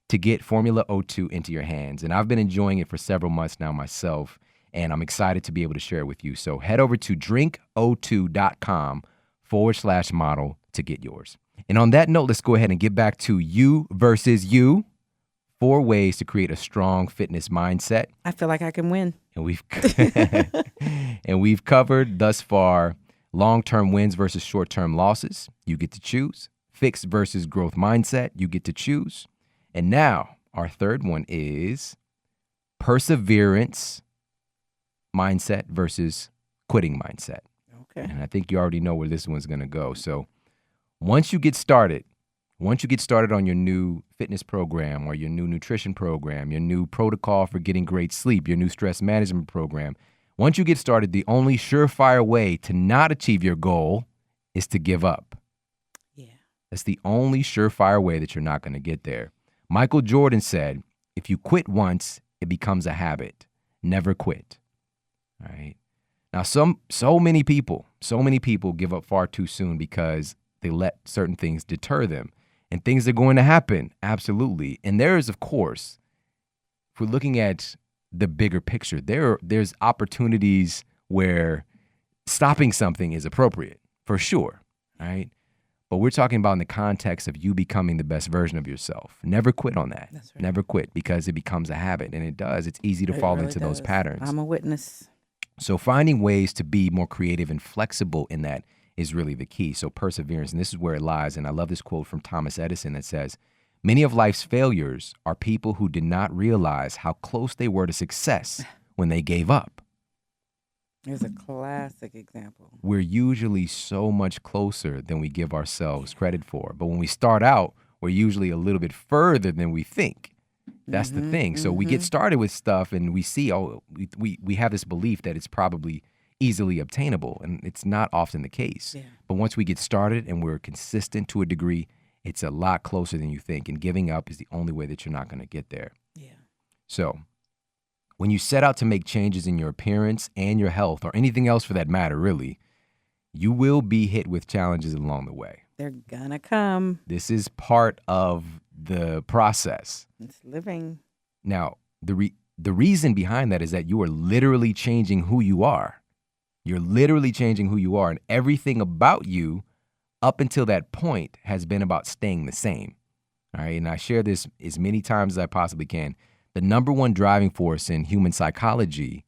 to get Formula O2 into your hands. And I've been enjoying it for several months now myself, and I'm excited to be able to share it with you. So head over to drinko2.com/model to get yours. And on that note, let's go ahead and get back to you versus you. 4 ways to create a strong fitness mindset. I feel like I can win. And we've covered thus far long-term wins versus short-term losses. You get to choose. Fixed versus growth mindset. You get to choose. And now our third one is perseverance mindset versus quitting mindset. Okay. And I think you already know where this one's going to go. So once you get started on your new fitness program or your new nutrition program, your new protocol for getting great sleep, your new stress management program, once you get started, the only surefire way to not achieve your goal is to give up. Yeah. That's the only surefire way that you're not going to get there. Michael Jordan said, if you quit once, it becomes a habit. Never quit. All right. Now, so many people give up far too soon because they let certain things deter them. And things are going to happen, absolutely. And there is, of course, if we're looking at the bigger picture, there's opportunities where stopping something is appropriate, for sure, right? But we're talking about in the context of you becoming the best version of yourself. Never quit on that. That's right. Never quit, because it becomes a habit, and it does. It's easy to fall into those patterns. I'm a witness. So finding ways to be more creative and flexible in that is really the key. So perseverance, and this is where it lies. And I love this quote from Thomas Edison that says, "Many of life's failures are people who did not realize how close they were to success when they gave up." There's a classic example. We're usually so much closer than we give ourselves credit for. But when we start out, we're usually a little bit further than we think. That's the thing. So we get started with stuff and we see, we have this belief that it's probably easily obtainable, and it's not often the case. Yeah. But once we get started and we're consistent to a degree, it's a lot closer than you think, and giving up is the only way that you're not going to get there. Yeah. So when you set out to make changes in your appearance and your health, or anything else for that matter, really, you will be hit with challenges along the way. They're gonna come. This is part of the process. It's living. Now, the reason behind that is that you are literally changing who you are. You're literally changing who you are, and everything about you up until that point has been about staying the same. All right, and I share this as many times as I possibly can. The number one driving force in human psychology,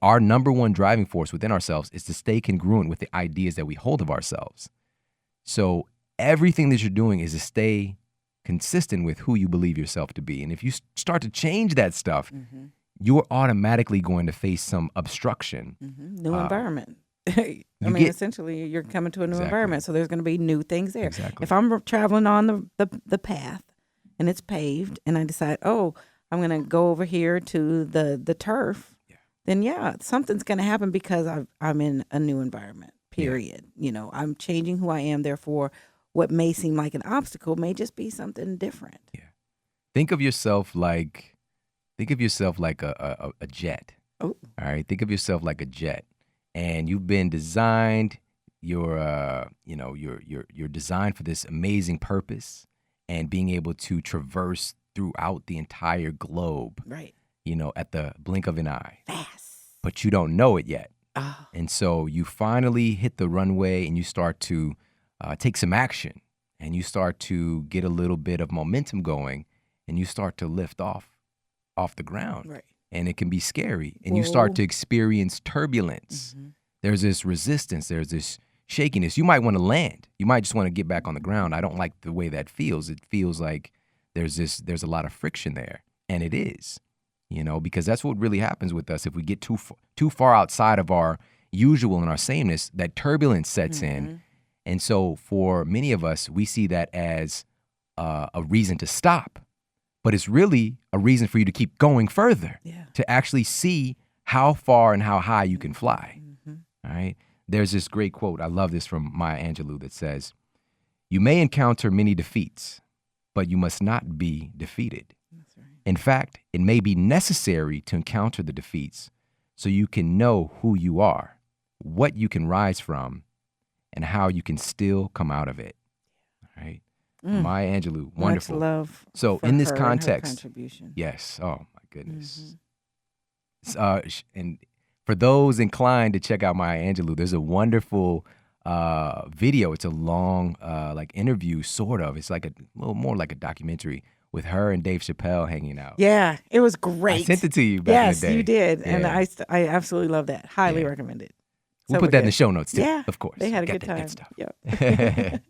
our number one driving force within ourselves, is to stay congruent with the ideas that we hold of ourselves. So everything that you're doing is to stay consistent with who you believe yourself to be. And if you start to change that stuff, you're automatically going to face some obstruction. New environment. Essentially, you're coming to a new environment, so there's going to be new things there. Exactly. If I'm traveling on the path and it's paved, and I decide, I'm going to go over here to the turf, then something's going to happen because I'm in a new environment. Period. Yeah. I'm changing who I am. Therefore, what may seem like an obstacle may just be something different. Yeah. Think of yourself like a jet. Oh. All right. Think of yourself like a jet, and you've been designed. You're designed for this amazing purpose, and being able to traverse throughout the entire globe. Right. At the blink of an eye. Fast. But you don't know it yet. Oh. And so you finally hit the runway, and you start to take some action, and you start to get a little bit of momentum going, and you start to lift off the ground. Right. And it can be scary. And you start to experience turbulence. There's this resistance. There's this shakiness. You might want to land. You might just want to get back on the ground. I don't like the way that feels. It feels like there's a lot of friction there. And it is. Because that's what really happens with us. If we get too far outside of our usual and our sameness, that turbulence sets in. And so for many of us, we see that as a reason to stop. But it's really a reason for you to keep going further, to actually see how far and how high you can fly. All right. There's this great quote. I love this from Maya Angelou that says, "You may encounter many defeats, but you must not be defeated. In fact, it may be necessary to encounter the defeats so you can know who you are, what you can rise from, and how you can still come out of it." All right. Maya Angelou, wonderful. Much love. So for in this her and her context, contribution. yes. Oh my goodness. And for those inclined to check out Maya Angelou, there's a wonderful video. It's a long interview, sort of. It's like a little more like a documentary with her and Dave Chappelle hanging out. Yeah, it was great. I sent it to you back in the day. Yes, you did. Yeah. And I absolutely love that. Highly recommend it. We'll put that in the show notes too, yeah, of course. They had a Get good that time. stuff. Yep.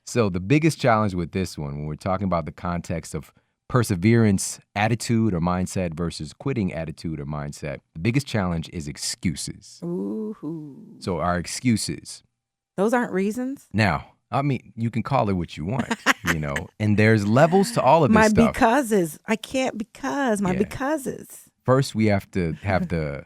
So the biggest challenge with this one, when we're talking about the context of perseverance attitude or mindset versus quitting attitude or mindset, the biggest challenge is excuses. Ooh. So our excuses. Those aren't reasons? Now, you can call it what you want, and there's levels to all of this my stuff. Becauses. I can't because. My becauses. First, we have to have the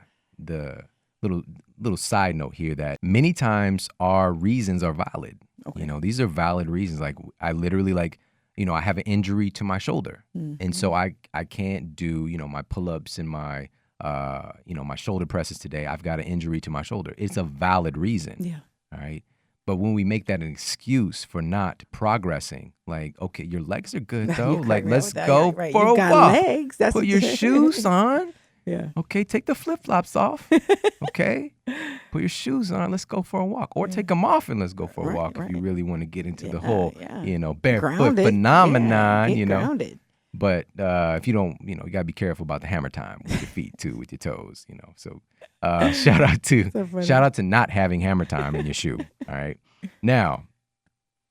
little side note here that many times our reasons are valid. Okay. These are valid reasons. Like I literally I have an injury to my shoulder. And so I can't do, my pull-ups and my my shoulder presses today. I've got an injury to my shoulder. It's a valid reason. Yeah. All right. But when we make that an excuse for not progressing, like, okay, your legs are good though. Like, let's go for You've a got walk. legs. That's Put your shoes on. Yeah. Okay, take the flip-flops off. Okay, put your shoes on. Let's go for a walk, or take them off and let's go for a walk if you really want to get into the whole, barefoot Grounded. phenomenon. Get grounded. But if you don't, you gotta be careful about the hammer time with your feet too, with your toes. So shout out to not having hammer time in your shoe. All right, now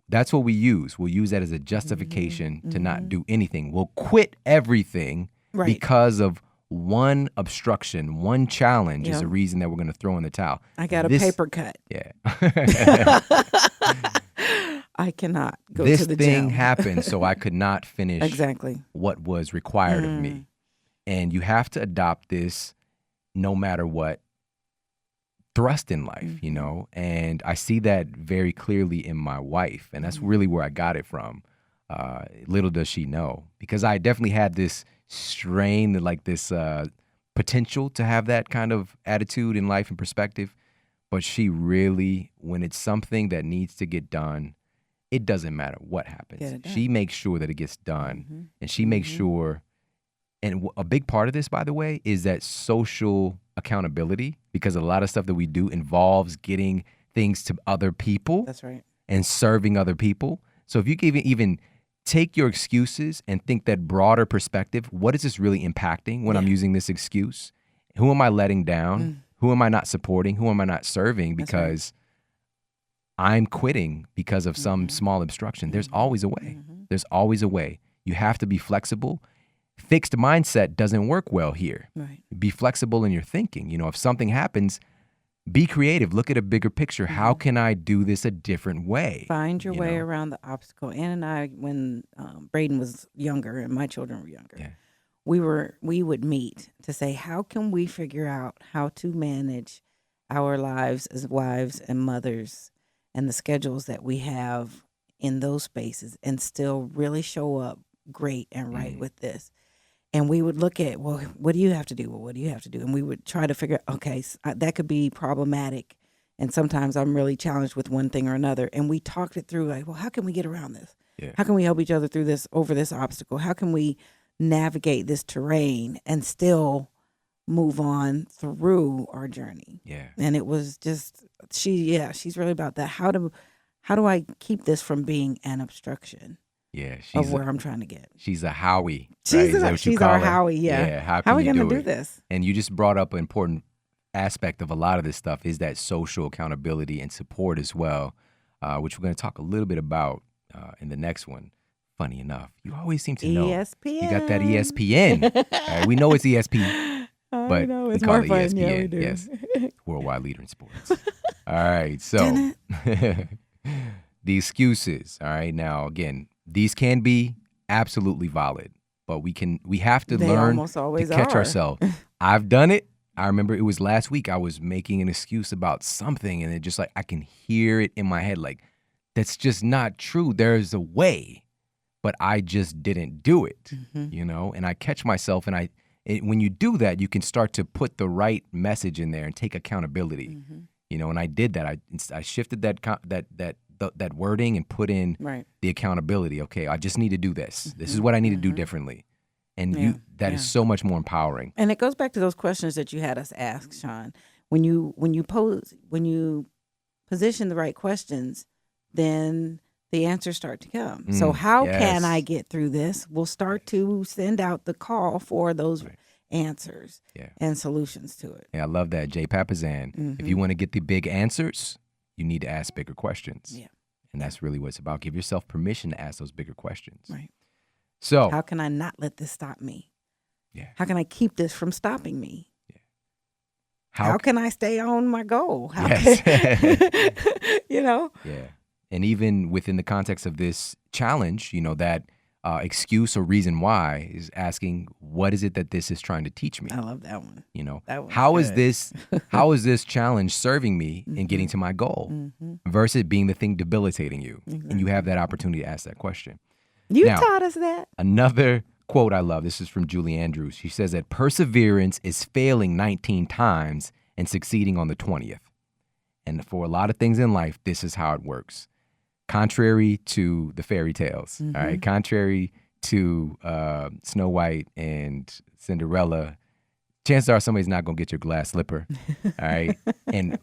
that's what we use. We'll use that as a justification to not do anything. We'll quit everything because of one obstruction, one challenge is the reason that we're going to throw in the towel. I got a paper cut. Yeah. I cannot go to the gym. This thing happened, so I could not finish exactly what was required of me. And you have to adopt this no matter what thrust in life, and I see that very clearly in my wife, and that's really where I got it from. Little does she know, because I definitely had this strain, like this potential to have that kind of attitude in life and perspective. But she really, when it's something that needs to get done, it doesn't matter what happens. She makes sure that it gets done. And she makes sure, and a big part of this, by the way, is that social accountability, because a lot of stuff that we do involves getting things to other people. That's right. And serving other people. So if you can even take your excuses and think that broader perspective, what is this really impacting when I'm using this excuse? Who am I letting down? Who am I not supporting? Who am I not serving because I'm quitting because of some small obstruction? There's always a way. There's always a way. You have to be flexible. Fixed mindset doesn't work well here. Right. Be flexible in your thinking. If something happens, be creative. Look at a bigger picture. How can I do this a different way? Find your way around the obstacle. Ann and I, when Braden was younger and my children were younger, we would meet to say, how can we figure out how to manage our lives as wives and mothers and the schedules that we have in those spaces and still really show up great and right with this. And we would look at, well, what do you have to do? Well, what do you have to do? And we would try to figure out, okay, that could be problematic. And sometimes I'm really challenged with one thing or another. And we talked it through like, well, how can we get around this? Yeah. How can we help each other through this, over this obstacle? How can we navigate this terrain and still move on through our journey? Yeah. And it was just, she's really about that. How do I keep this from being an obstruction? Yeah, of where I'm trying to get. She's a Howie. She's our Howie, Yeah, how are we going to do this? And you just brought up an important aspect of a lot of this stuff is that social accountability and support as well, which we're going to talk a little bit about in the next one. Funny enough, you always seem to know. ESPN. You got that ESPN. Right, we know it's ESP, but know, we call it ESPN. Yeah, we do. Yes, worldwide leader in sports. All right, so the excuses. All right, now again, these can be absolutely valid, but we have to learn to catch ourselves. I've done it. I remember it was last week. I was making an excuse about something, and it just like I can hear it in my head, like that's just not true. There's a way, but I just didn't do it. And I catch myself, and when you do that, you can start to put the right message in there and take accountability. And I did that. I shifted that wording and put in the accountability. Okay, I just need to do this. This is what I need to do differently. And that is so much more empowering. And it goes back to those questions that you had us ask, Shawn. When you position the right questions, then the answers start to come. So how can I get through this? We'll start to send out the call for those answers and solutions to it. Yeah, I love that, Jay Papazan. If you want to get the big answers, you need to ask bigger questions. Yeah. And that's really what it's about. Give yourself permission to ask those bigger questions. Right. So how can I not let this stop me? Yeah. How can I keep this from stopping me? Yeah. How can I stay on my goal? Yeah. And even within the context of this challenge, that excuse or reason why is asking, what is it that this is trying to teach me? I love that one. How is this challenge serving me in getting to my goal versus being the thing debilitating you? And you have that opportunity to ask that question. You taught us that. Another quote I love. This is from Julie Andrews. She says that perseverance is failing 19 times and succeeding on the 20th. And for a lot of things in life, this is how it works. Contrary to the fairy tales, all right? Contrary to Snow White and Cinderella, chances are somebody's not going to get your glass slipper, all right? And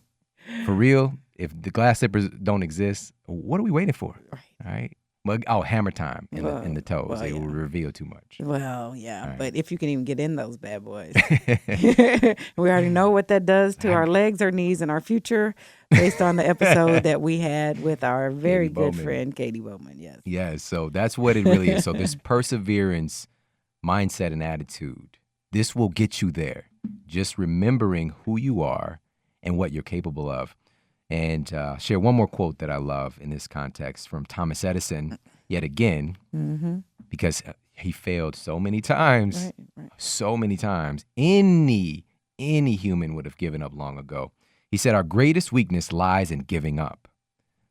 for real, if the glass slippers don't exist, what are we waiting for, all right? Well, hammer time in the toes. They will reveal too much. Well, yeah, Right. but if you can even get in those bad boys. We already know what that does to our legs, our knees, and our future based on the episode that we had with our very Katie good Bowman. friend, Katie Bowman. Yes. Yeah, so that's what it really is. So this perseverance mindset and attitude, this will get you there. Just remembering who you are and what you're capable of. And share one more quote that I love in this context from Thomas Edison, yet again, because he failed so many times, so many times. Any human would have given up long ago. He said, our greatest weakness lies in giving up.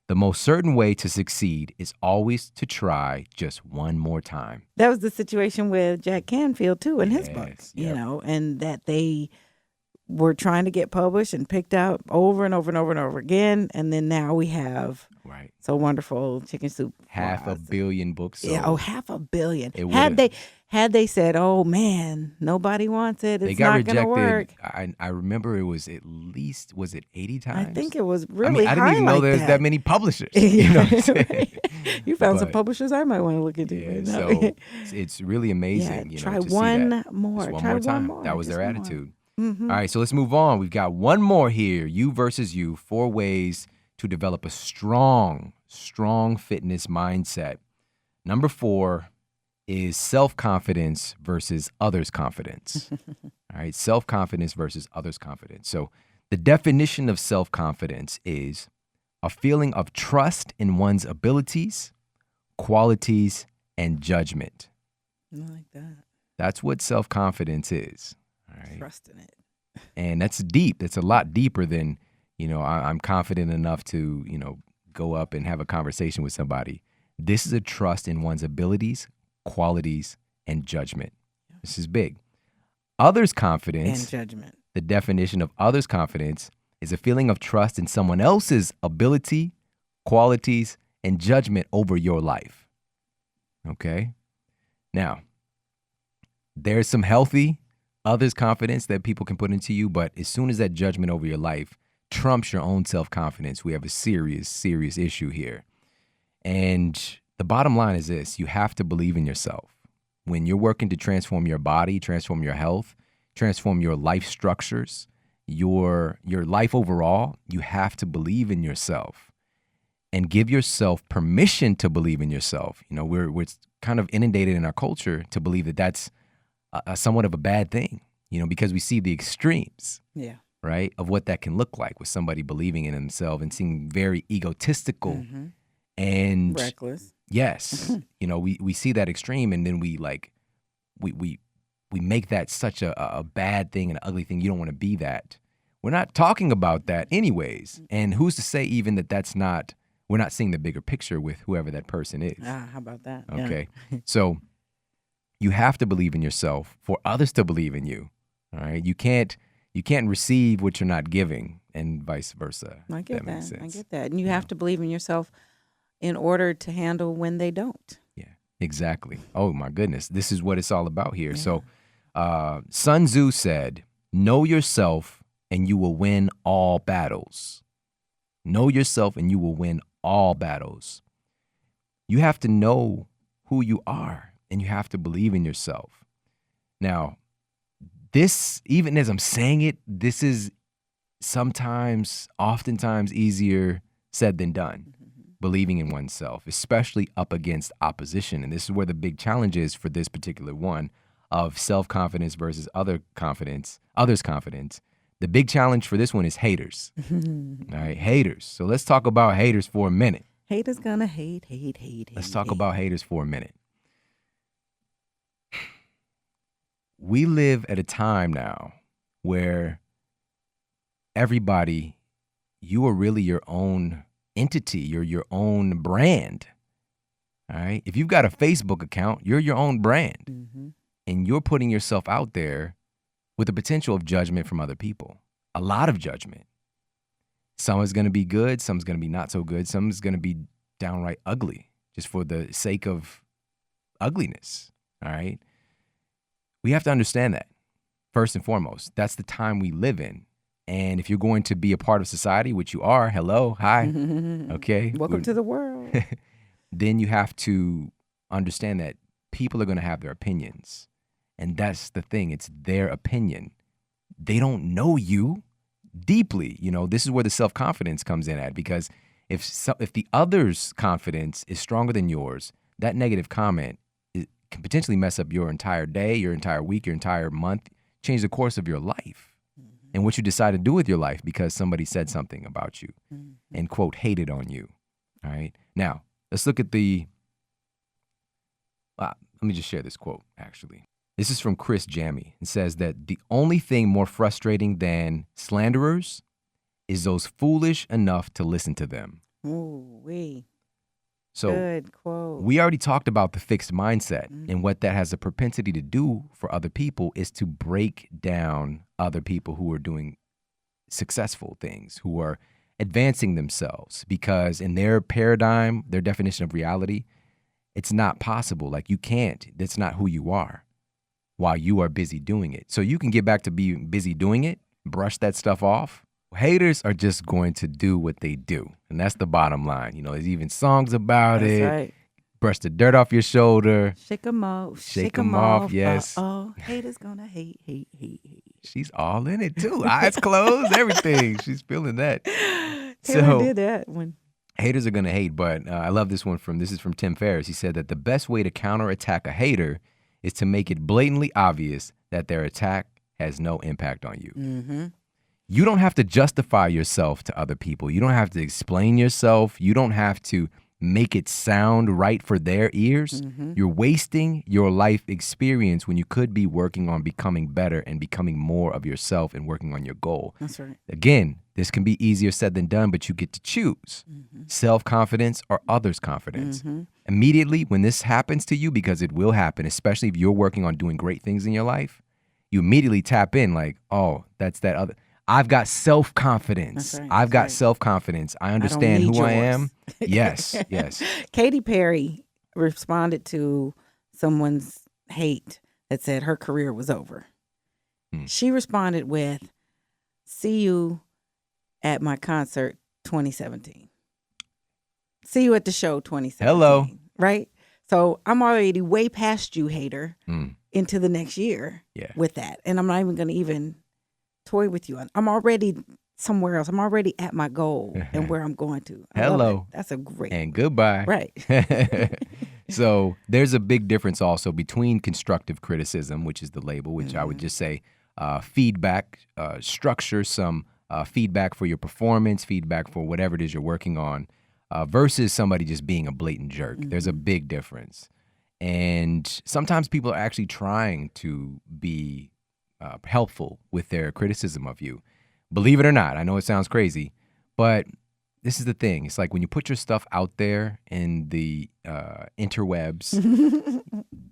The most certain way to succeed is always to try just one more time. That was the situation with Jack Canfield, too, in his book, you Yep. know, and that they were trying to get published and picked out over and over and over and over again. And then now we have Right. So Wonderful, Chicken Soup. Half a billion books sold. Yeah, 500 million. It Had they said, "Oh man, nobody wants it. It's They got not going to work." rejected. I remember it was at least, was it 80 times? I think it was really I didn't high even know like there's that many publishers. You know what I'm saying? You found some But- publishers I might want to look into. Yeah, right now. so it's really amazing. Yeah, You know, try to see one that. more. Just one Try more one time. more. That was Just their one more. attitude. Mhm. All right, so let's move on. We've got one more here. You versus you. 4 ways to develop a strong fitness mindset. Number 4 is self-confidence versus others' confidence. All right, self-confidence versus others' confidence. So the definition of self-confidence is a feeling of trust in one's abilities, qualities, and judgment. I like that. That's what self-confidence is. All right. Trust in it. And that's deep. That's a lot deeper than, I'm confident enough to, go up and have a conversation with somebody. This is a trust in one's abilities, qualities, and judgment. This is big. Others' confidence, And judgment. the definition of others' confidence is a feeling of trust in someone else's ability, qualities, and judgment over your life. Okay? Now, there's some healthy others' confidence that people can put into you, but as soon as that judgment over your life trumps your own self-confidence, we have a serious issue here. And the bottom line is this: you have to believe in yourself. When you're working to transform your body, transform your health, transform your life structures, your life overall, you have to believe in yourself and give yourself permission to believe in yourself. We're kind of inundated in our culture to believe that that's somewhat of a bad thing, because we see the extremes, Yeah. right, of what that can look like with somebody believing in themselves and seeming very egotistical and Reckless. yes, we see that extreme, and then we make that such a bad thing, an ugly thing. You don't want to be that. We're not talking about that anyways. And who's to say even that's not, we're not seeing the bigger picture with whoever that person is. How about that? Yeah. Okay. So you have to believe in yourself for others to believe in you. All right. You can't receive what you're not giving, and vice versa. I get makes that. I sense. get that. And you have to believe in yourself in order to handle when they don't. Yeah, exactly. Oh my goodness. This is what it's all about here. So Sun Tzu said, know yourself and you will win all battles. Know yourself and you will win all battles. You have to know who you are and you have to believe in yourself. Now, this, even as I'm saying it, this is oftentimes easier said than done. Believing in oneself, especially up against opposition. And this is where the big challenge is for this particular one of self-confidence versus others' confidence. The big challenge for this one is haters. All right, haters. So let's talk about haters for a minute. Haters gonna hate. Let's talk about haters for a minute. We live at a time now where everybody, you are really your own entity. You're your own brand. All right. If you've got a Facebook account, you're your own brand. Mm-hmm. And you're putting yourself out there with the potential of judgment from other people. A lot of judgment. Some is going to be good. Some's going to be not so good. Some is going to be downright ugly just for the sake of ugliness. All right. We have to understand that first and foremost. That's the time we live in. And if you're going to be a part of society, which you are, hello, hi, okay. Welcome to the world. Then you have to understand that people are going to have their opinions. And that's the thing. It's their opinion. They don't know you deeply. You know, this is where the self-confidence comes in at, because if the other's confidence is stronger than yours, that negative comment can potentially mess up your entire day, your entire week, your entire month, change the course of your life and what you decide to do with your life because somebody said something about you and, quote, hated on you. All right. Now, let's look at let me just share this quote, actually. This is from Chris Jammy. It says that the only thing more frustrating than slanderers is those foolish enough to listen to them. Ooh-wee. So good quote. We already talked about the fixed mindset, and what that has a propensity to do for other people is to break down other people who are doing successful things, who are advancing themselves, because in their paradigm, their definition of reality, it's not possible. Like, you can't. That's not who you are while you are busy doing it. So you can get back to being busy doing it, brush that stuff off. Haters are just going to do what they do. And that's the bottom line. You know, there's even songs about it. Right. Brush the dirt off your shoulder. Shake 'em off. Shake 'em off, yes. Oh, haters gonna hate. She's all in it too. Eyes closed, everything. She's feeling that. Taylor did that one. Haters are going to hate, but I love this one this is from Tim Ferriss. He said that the best way to counterattack a hater is to make it blatantly obvious that their attack has no impact on you. Mm-hmm. You don't have to justify yourself to other people. You don't have to explain yourself. You don't have to make it sound right for their ears. Mm-hmm. You're wasting your life experience when you could be working on becoming better and becoming more of yourself and working on your goal. That's right. Again, this can be easier said than done, but you get to choose self-confidence or others' confidence. Immediately when this happens to you, because it will happen, especially if you're working on doing great things in your life, you immediately tap in like, oh, that's that other. I've got self-confidence. Right, I've got right. self-confidence. I understand who I am. Yes, yes. Katy Perry responded to someone's hate that said her career was over. She responded with, "See you at my concert 2017. See you at the show 2017. Hello. Right? So I'm already way past you, hater, into the next year with that. And I'm not even going to even toy with you. I'm already somewhere else. I'm already at my goal and where I'm going to. I love Hello. it. That's a great. And goodbye. Right. So there's a big difference also between constructive criticism, which is the label, which I would just say feedback, structure some feedback for your performance, feedback for whatever it is you're working on, versus somebody just being a blatant jerk. There's a big difference. And sometimes people are actually trying to be helpful with their criticism of you. Believe it or not, I know it sounds crazy, but this is the thing. It's like when you put your stuff out there in the interwebs,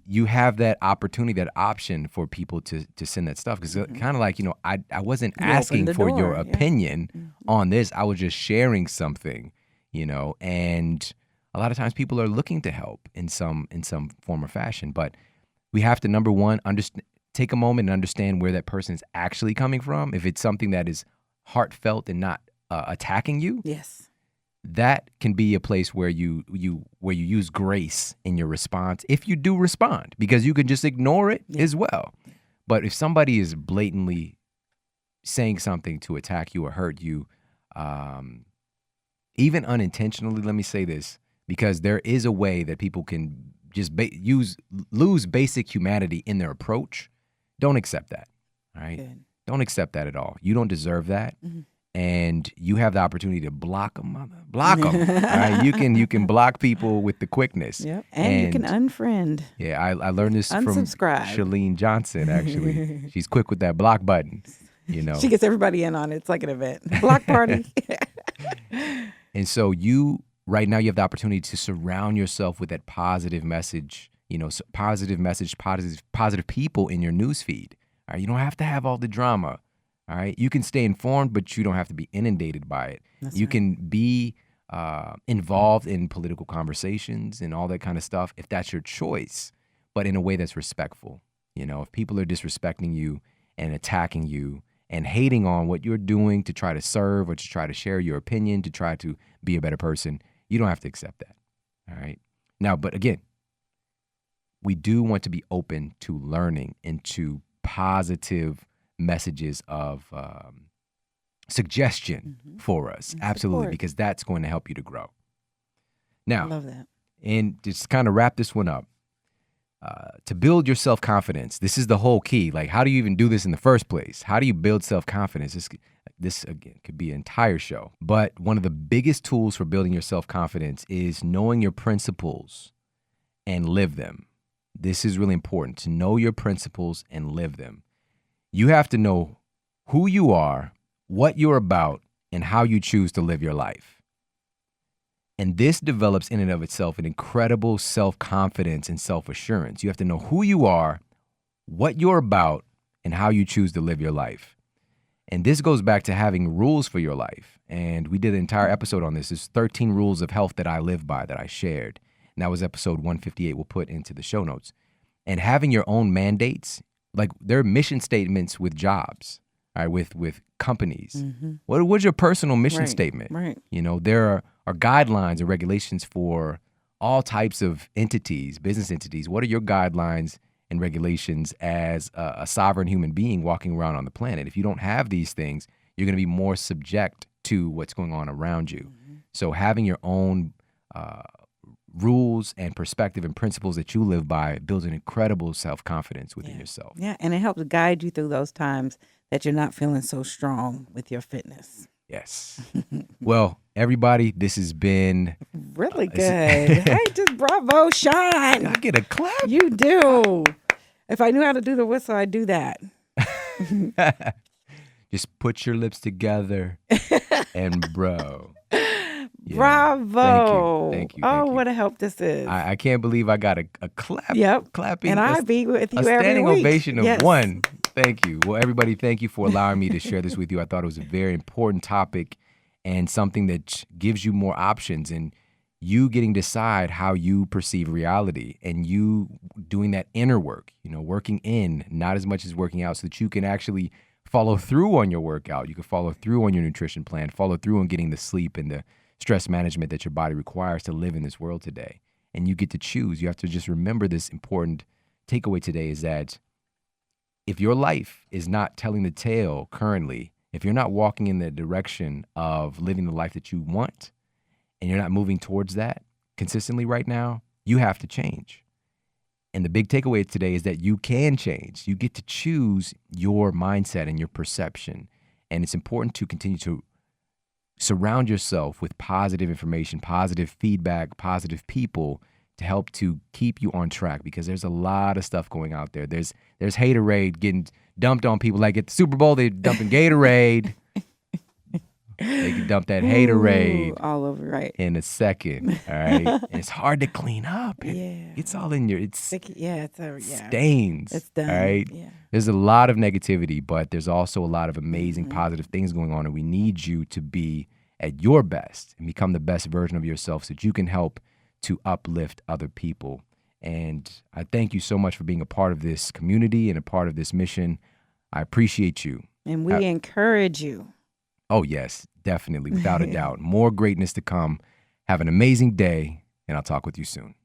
you have that opportunity, that option for people to send that stuff. Because kind of like, I wasn't asking for your opinion on this. I was just sharing something, and a lot of times people are looking to help in some form or fashion. But we have to, number one, take a moment and understand where that person is actually coming from. If it's something that is heartfelt and not attacking you, yes, that can be a place where you use grace in your response, if you do respond, because you can just ignore it as well. But if somebody is blatantly saying something to attack you or hurt you, even unintentionally, let me say this, because there is a way that people can just lose basic humanity in their approach. Don't accept that. All right. Good. Don't accept that at all. You don't deserve that. And you have the opportunity to block them. All right? You can block people with the quickness. Yep. And you can unfriend. Yeah, I learned this from Unsubscribe. Shalene Johnson, actually. She's quick with that block button, She gets everybody in on it. It's like an event. Block party. And so you right now you have the opportunity to surround yourself with that positive message, positive people in your newsfeed. All right, you don't have to have all the drama. All right, you can stay informed, but you don't have to be inundated by it. You can be involved in political conversations and all that kind of stuff if that's your choice, but in a way that's respectful. If people are disrespecting you and attacking you and hating on what you're doing to try to serve or to try to share your opinion, to try to be a better person, you don't have to accept that. All right. Now, but again, we do want to be open to learning and to positive messages of suggestion for us. And absolutely, support. Because that's going to help you to grow. Now, I love that. And just kind of wrap this one up. To build your self-confidence, this is the whole key. Like, how do you even do this in the first place? How do you build self-confidence? This again, could be an entire show. But one of the biggest tools for building your self-confidence is knowing your principles and live them. This is really important, to know your principles and live them. You have to know who you are, what you're about, and how you choose to live your life. And this develops in and of itself an incredible self-confidence and self-assurance. You have to know who you are, what you're about, and how you choose to live your life. And this goes back to having rules for your life. And we did an entire episode on this. There's 13 rules of health that I live by that I shared. And that was episode 158 we'll put into the show notes. And having your own mandates, like there are mission statements with jobs, all right, with companies. Mm-hmm. What's your personal mission statement? Right. There are guidelines and regulations for all types of entities, business entities. What are your guidelines and regulations as a sovereign human being walking around on the planet? If you don't have these things, you're going to be more subject to what's going on around you. Mm-hmm. So having your own rules and perspective and principles that you live by builds an incredible self-confidence within yourself. Yeah, and it helps guide you through those times that you're not feeling so strong with your fitness. Yes. Well, everybody, this has been really good. Hey, just bravo, Shawn. I get a clap. You do. If I knew how to do the whistle, I'd do that. Just put your lips together and bro. Yeah. Bravo. Thank you. Oh, what a help this is. I can't believe I got a clap. Yep. Clapping. And I'll be with you every week. A standing ovation of one. Thank you. Well, everybody, thank you for allowing me to share this with you. I thought it was a very important topic and something that gives you more options and you getting to decide how you perceive reality and you doing that inner work, working in, not as much as working out, so that you can actually follow through on your workout. You can follow through on your nutrition plan, follow through on getting the sleep and the stress management that your body requires to live in this world today. And you get to choose. You have to just remember this important takeaway today is that if your life is not telling the tale currently, if you're not walking in the direction of living the life that you want, and you're not moving towards that consistently right now, you have to change. And the big takeaway today is that you can change. You get to choose your mindset and your perception. And it's important to continue to surround yourself with positive information, positive feedback, positive people to help to keep you on track, because there's a lot of stuff going out there. There's haterade getting dumped on people. Like at the Super Bowl, they're dumping Gatorade. They can dump that haterade all over, right, in a second. All right, and it's hard to clean up. It's all in your stains. It's done. All right, there's a lot of negativity, but there's also a lot of amazing positive things going on, and we need you to be at your best and become the best version of yourself so that you can help to uplift other people. And I thank you so much for being a part of this community and a part of this mission. I appreciate you. And we encourage you. Oh, yes, definitely, without a doubt. More greatness to come. Have an amazing day, and I'll talk with you soon.